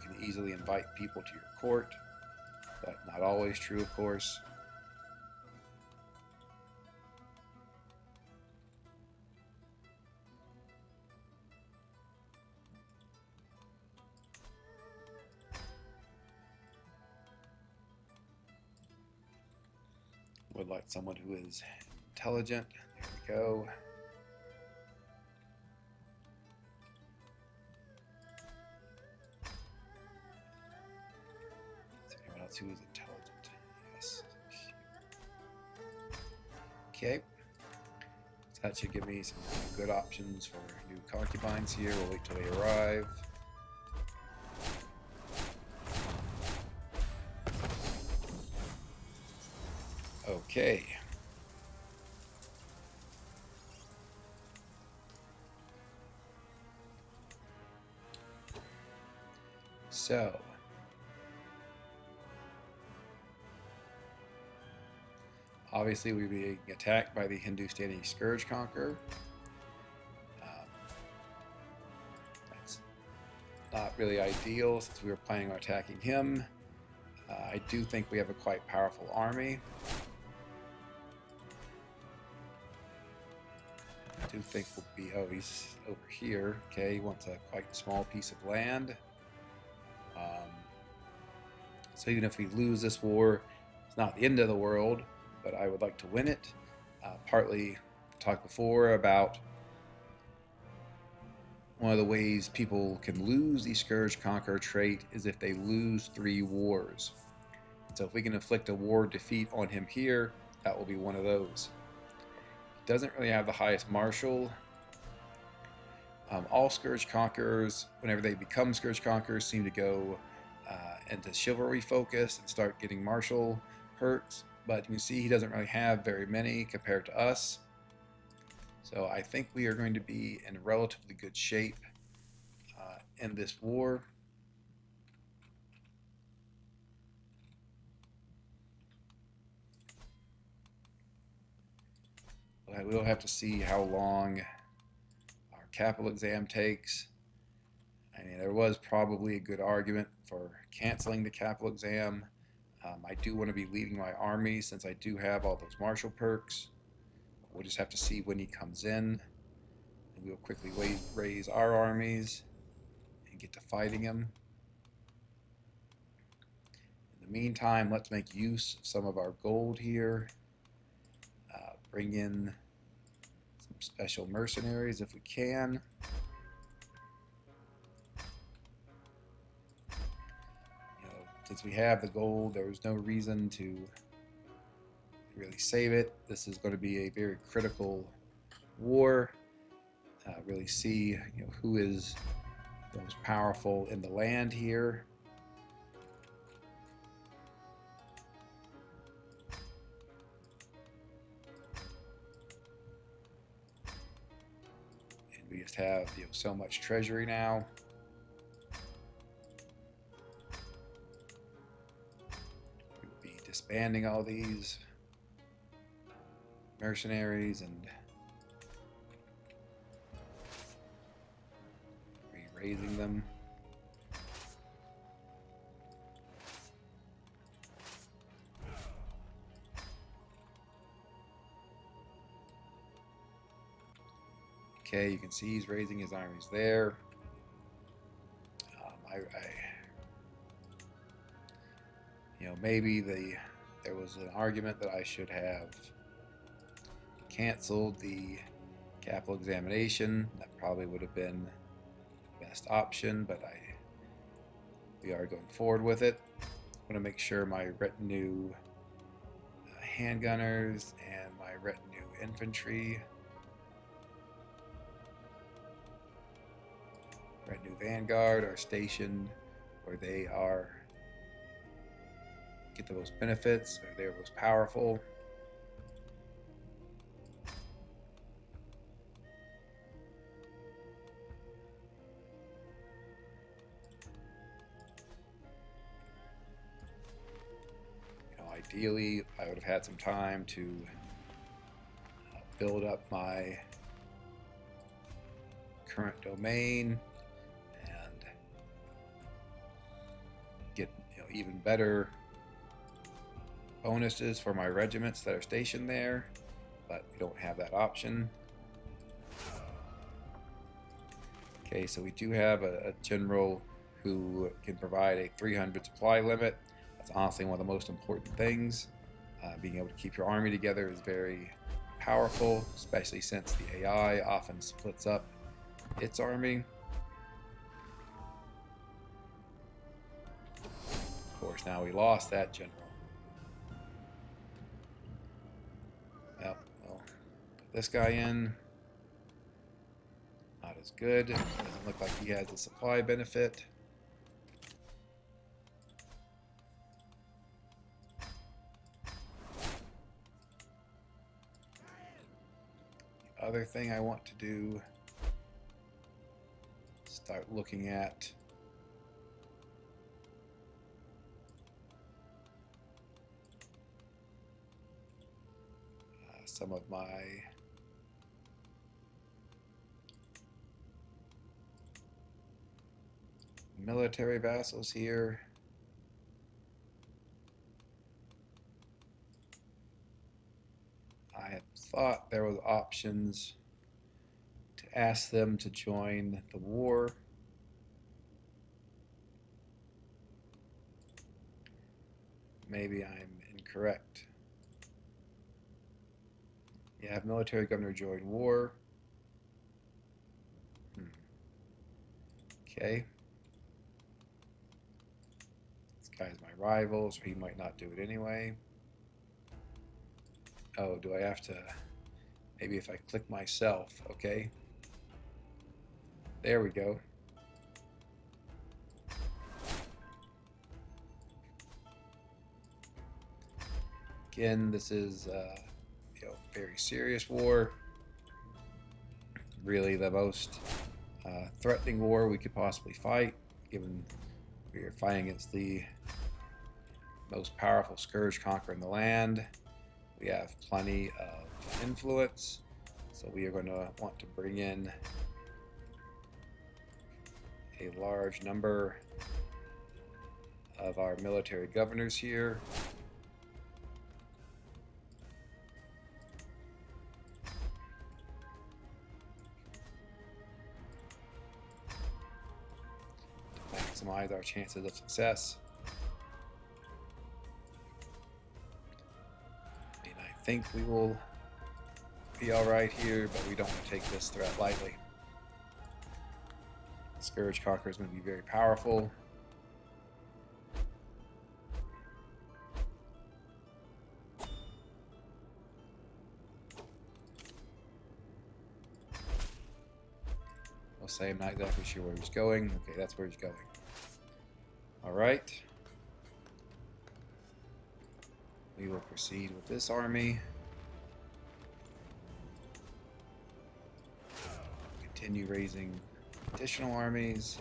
Speaker 1: can easily invite people to your court, but not always true, of course. Would like someone who is intelligent. There we go. Is there anyone else who is intelligent? Yes. Okay. So that should give me some good options for new concubines here. We'll wait till they arrive. Okay. So, obviously we're being attacked by the Hindustani Scourge Conqueror. That's not really ideal since we were planning on attacking him. I do think we have a quite powerful army. I do think we'll be, he's over here. Okay, he wants a quite small piece of land. So even if we lose this war, it's not the end of the world, but I would like to win it. Partly talked before about one of the ways people can lose the Scourge Conqueror trait is if they lose 3 wars. So if we can inflict a war defeat on him here, that will be one of those. He doesn't really have the highest martial. All Scourge Conquerors, whenever they become Scourge Conquerors, seem to go into chivalry focus and start getting martial perks. But you can see he doesn't really have very many compared to us. So I think we are going to be in relatively good shape in this war. We'll have to see how long our capital exam takes. I mean, there was probably a good argument for canceling the capital exam. I do want to be leading my army since I do have all those martial perks. We'll just have to see when he comes in, and we'll quickly raise our armies and get to fighting him. In the meantime, let's make use of some of our gold here. Bring in some special mercenaries if we can. Since we have the gold, there was no reason to really save it. This is going to be a very critical war. Really see who is the most powerful in the land here. And we just have so much treasury now. Disbanding all these mercenaries and re-raising them. Okay, you can see he's raising his armies there. Maybe there was an argument that I should have canceled the capital examination. That probably would have been the best option, but we are going forward with it. I want to make sure my retinue handgunners and my retinue infantry, retinue vanguard, are stationed where they are get the most benefits, or they're most powerful. Ideally, I would have had some time to build up my current domain and get even better bonuses for my regiments that are stationed there, but we don't have that option. Okay, so we do have a general who can provide a 300 supply limit. That's honestly one of the most important things. Being able to keep your army together is very powerful, especially since the AI often splits up its army. Of course, now we lost that general. Well, put this guy in. Not as good. Doesn't look like he has a supply benefit. The other thing I want to do is start looking at some of my military vassals here. I had thought there was options to ask them to join the war. Maybe I'm incorrect. You have military governor join war. Okay. This guy's my rival, so he might not do it anyway. Oh, do I have to... Maybe if I click myself, okay. There we go. Again, this is very serious war. Really the most threatening war we could possibly fight, given we are fighting against the most powerful scourge conqueror in the land. We have plenty of influence, so we are going to want to bring in a large number of our military governors here. To maximize our chances of success. And I think we will be alright here, but we don't want to take this threat lightly. The Scourge Conqueror is going to be very powerful. I'll say I'm not exactly sure where he's going. Okay, that's where he's going. Alright. We will proceed with this army. Continue raising additional armies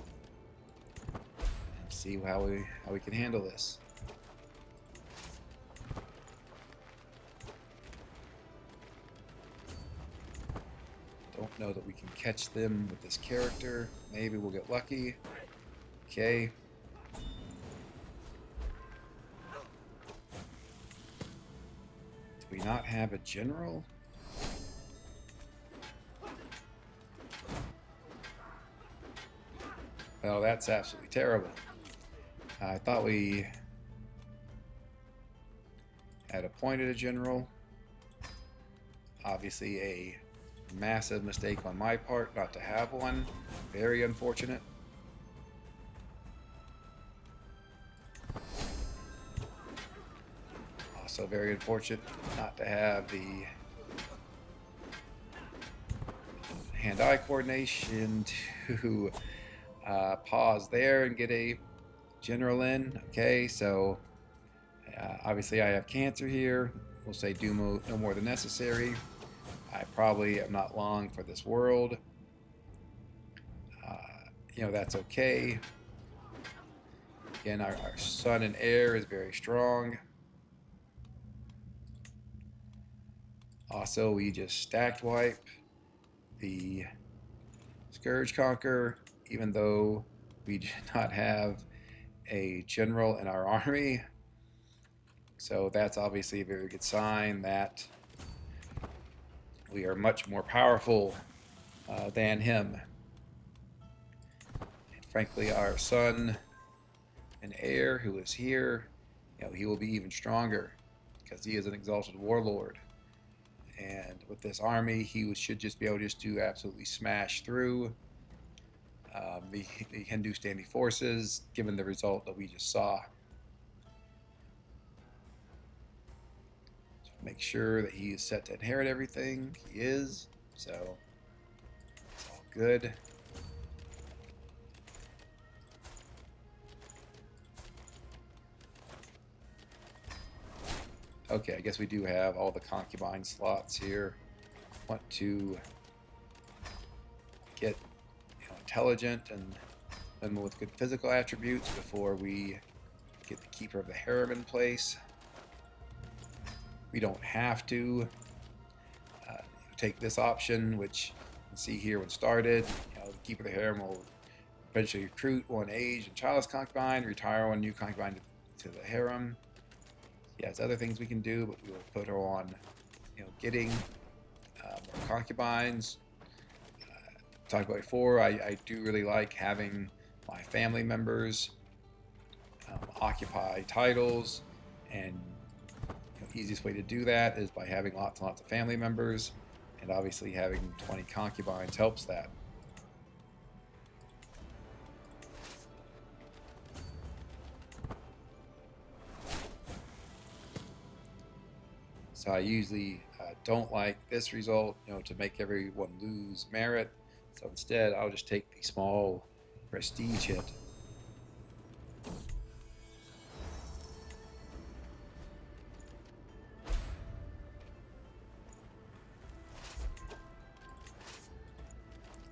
Speaker 1: and see how we can handle this. Don't know that we can catch them with this character. Maybe we'll get lucky. Okay. Do we not have a general? Well, that's absolutely terrible. I thought we had appointed a general. Obviously a massive mistake on my part not to have one. Very unfortunate. Also very unfortunate not to have the hand-eye coordination to pause there and get a general in. Okay, so obviously I have cancer here. We'll say do no more than necessary. I probably am not long for this world. That's okay. Again, our son and heir is very strong. Also, we just stacked wipe the Scourge Conqueror, even though we did not have a general in our army. So that's obviously a very good sign that we are much more powerful than him. And frankly, our son and heir, who is here, he will be even stronger because he is an exalted warlord. And with this army, he should just be able to absolutely smash through the Hindustani forces, given the result that we just saw. So make sure that he is set to inherit everything. He is, so it's all good. Okay, I guess we do have all the concubine slots here. Want to get intelligent and women with good physical attributes before we get the keeper of the harem in place. We don't have to take this option, which you can see here when started. The keeper of the harem will eventually recruit one aged and childless concubine, retire one new concubine to the harem. He has other things we can do, but we will put her on, getting more concubines. Talked about before, I do really like having my family members occupy titles and easiest way to do that is by having lots and lots of family members, and obviously having 20 concubines helps that. So I usually don't like this result, to make everyone lose merit. So instead, I'll just take the small prestige hit.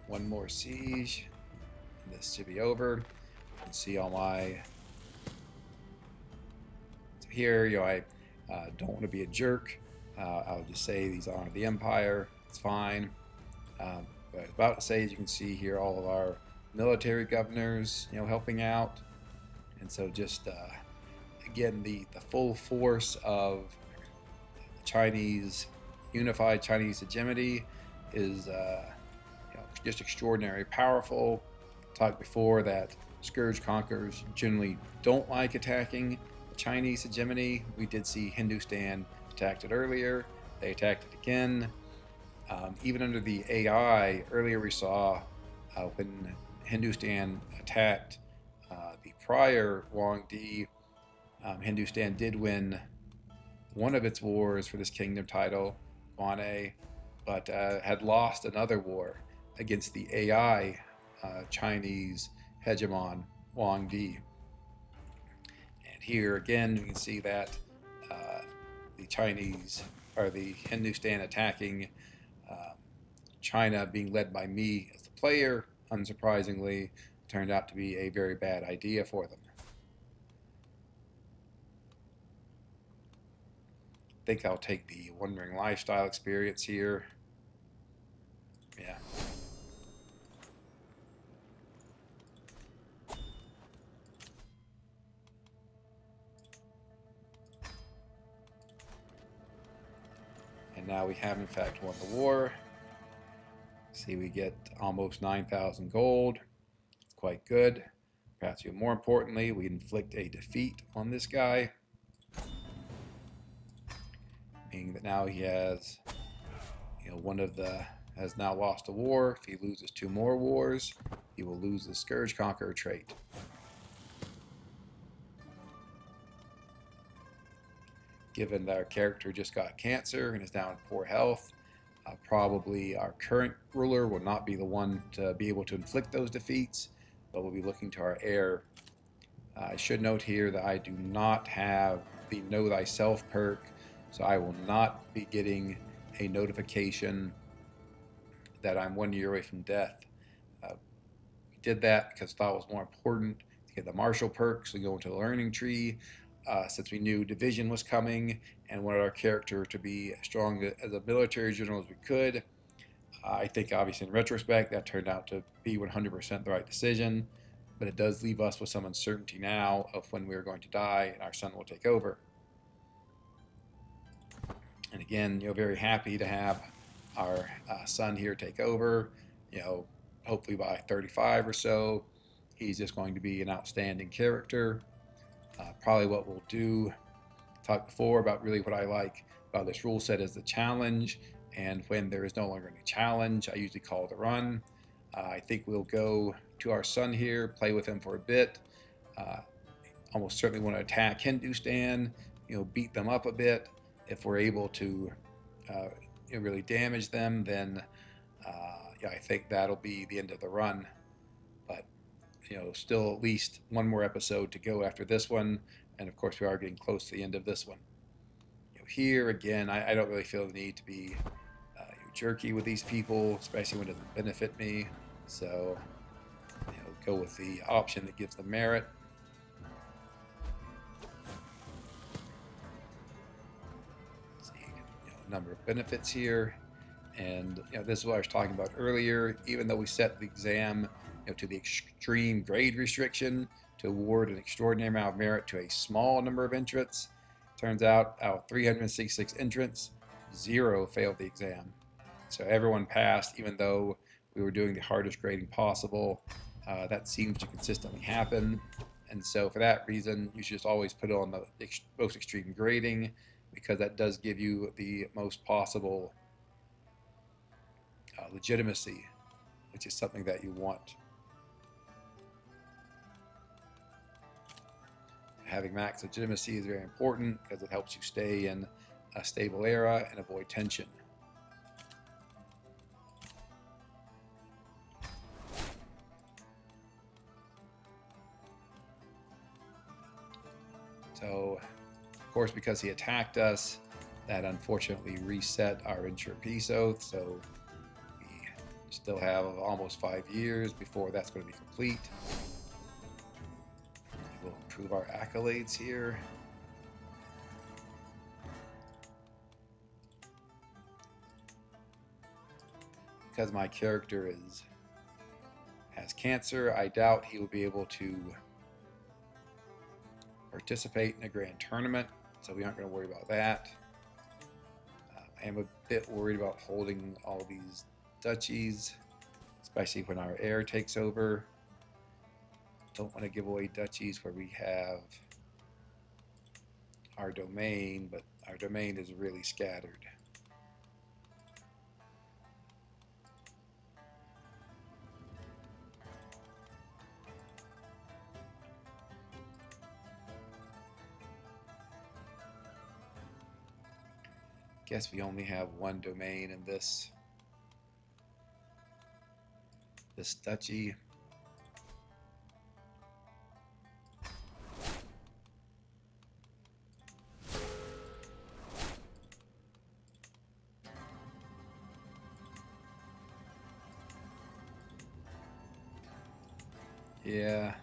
Speaker 1: One more siege, and this should be over. You can see all my... So here, I don't want to be a jerk. I'll just say these are the Empire. It's fine. But I was about to say, as you can see here, all of our military governors, helping out. And so just, again, the full force of Chinese, unified Chinese hegemony is just extraordinary, powerful. Talked before that scourge conquerors generally don't like attacking Chinese hegemony. We did see Hindustan attacked it earlier. They attacked it again. Even under the AI, earlier we saw when Hindustan attacked the prior Wang Di, Hindustan did win one of its wars for this kingdom title, Guane, but had lost another war against the AI Chinese hegemon, Wang Di. And here again, you can see that the Chinese, or the Hindustan attacking China being led by me as the player, unsurprisingly, turned out to be a very bad idea for them. I think I'll take the Wandering Lifestyle experience here. Yeah. And now we have in fact won the war. See, we get almost 9,000 gold. It's quite good. Perhaps even more importantly, we inflict a defeat on this guy, meaning that now he has, has now lost a war. If he loses 2 more wars, he will lose the Scourge Conqueror trait. Given that our character just got cancer and is now in poor health, probably our current ruler will not be the one to be able to inflict those defeats, but we'll be looking to our heir. I should note here that I do not have the Know Thyself perk, so I will not be getting a notification that I'm 1 year away from death. We did that because I thought it was more important to get the martial perks and go into the learning tree, since we knew division was coming and wanted our character to be as strong as a military general as we could. I think obviously in retrospect that turned out to be 100% the right decision, but it does leave us with some uncertainty now of when we're going to die and our son will take over. And again, very happy to have our son here take over. Hopefully by 35 or so, he's just going to be an outstanding character. Probably what we'll do, talk before about really what I like about this rule set is the challenge, and when there is no longer any challenge, I usually call it a run. I think we'll go to our son here, play with him for a bit. Almost certainly want to attack Hindustan, beat them up a bit. If we're able to really damage them, then I think that'll be the end of the run. But still at least one more episode to go after this one, and of course we are getting close to the end of this one. Here again, I don't really feel the need to be jerky with these people, especially when it doesn't benefit me. So go with the option that gives them merit. Number of benefits here, and this is what I was talking about earlier. Even though we set the exam to the extreme grade restriction to award an extraordinary amount of merit to a small number of entrants, turns out of 366 entrants, 0 failed the exam. So everyone passed, even though we were doing the hardest grading possible. That seems to consistently happen, and so for that reason, you should just always put it on the most extreme grading. because that does give you the most possible legitimacy, which is something that you want. Having max legitimacy is very important because it helps you stay in a stable era and avoid tension. So, of course, because he attacked us, that unfortunately reset our ensure peace oath. So we still have almost 5 years before that's going to be complete. We'll improve our accolades here. Because my character has cancer, I doubt he will be able to participate in a grand tournament, so we aren't going to worry about that. I am a bit worried about holding all these duchies, especially when our heir takes over. Don't want to give away duchies where we have our domain, but our domain is really scattered. Guess we only have one domain in this duchy. Yeah,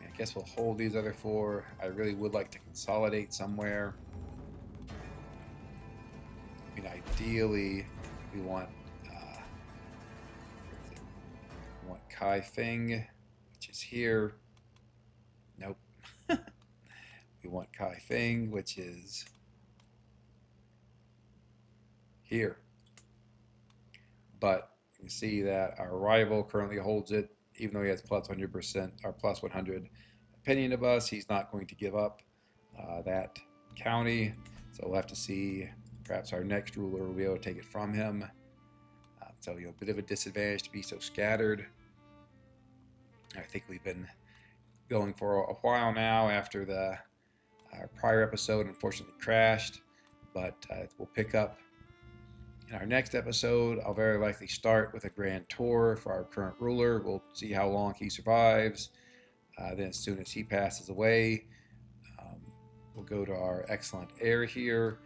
Speaker 1: I guess we'll hold these other 4. I really would like to consolidate somewhere. I mean, ideally, we want Kai Feng, which is here. Nope. We want Kai Feng, which is here. But you can see that our rival currently holds it, even though he has plus 100% or plus 100 opinion of us. He's not going to give up that county. So we'll have to see. Perhaps our next ruler will be able to take it from him. So, a bit of a disadvantage to be so scattered. I think we've been going for a while now after our prior episode unfortunately crashed, but we'll pick up in our next episode. I'll very likely start with a grand tour for our current ruler. We'll see how long he survives. Then as soon as he passes away, we'll go to our excellent heir here,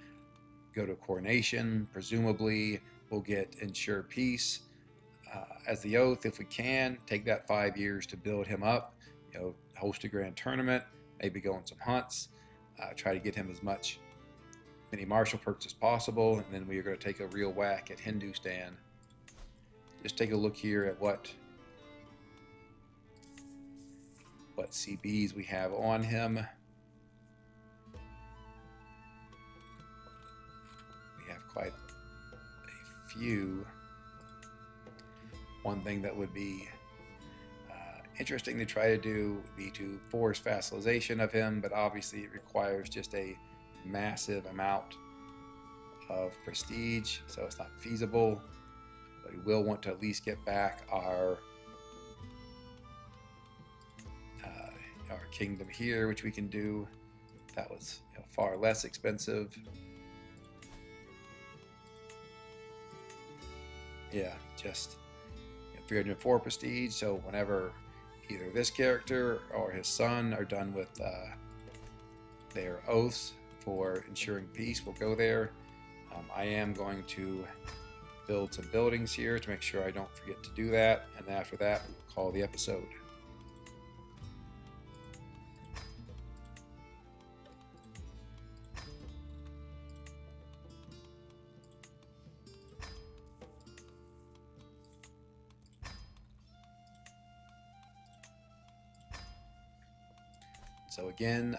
Speaker 1: go to coronation. Presumably we'll get ensure peace as the oath if we can. Take that 5 years to build him up, host a grand tournament, maybe go on some hunts, try to get him as many martial perks as possible, and then we are going to take a real whack at Hindustan. Just take a look here at what CBs we have on him. We have quite a few. One thing that would be interesting to try to do would be to force vassalization of him, but obviously it requires just a massive amount of prestige, so it's not feasible. But we will want to at least get back our kingdom here, which we can do. That was far less expensive. Yeah, just 304 prestige. So whenever either this character or his son are done with their oaths for ensuring peace, we'll go there. I am going to build some buildings here to make sure I don't forget to do that, and after that we'll call the episode. So again,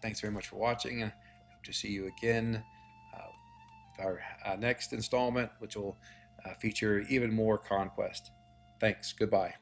Speaker 1: thanks very much for watching, and hope to see you again with our next installment, which will feature even more conquest. Thanks. Goodbye.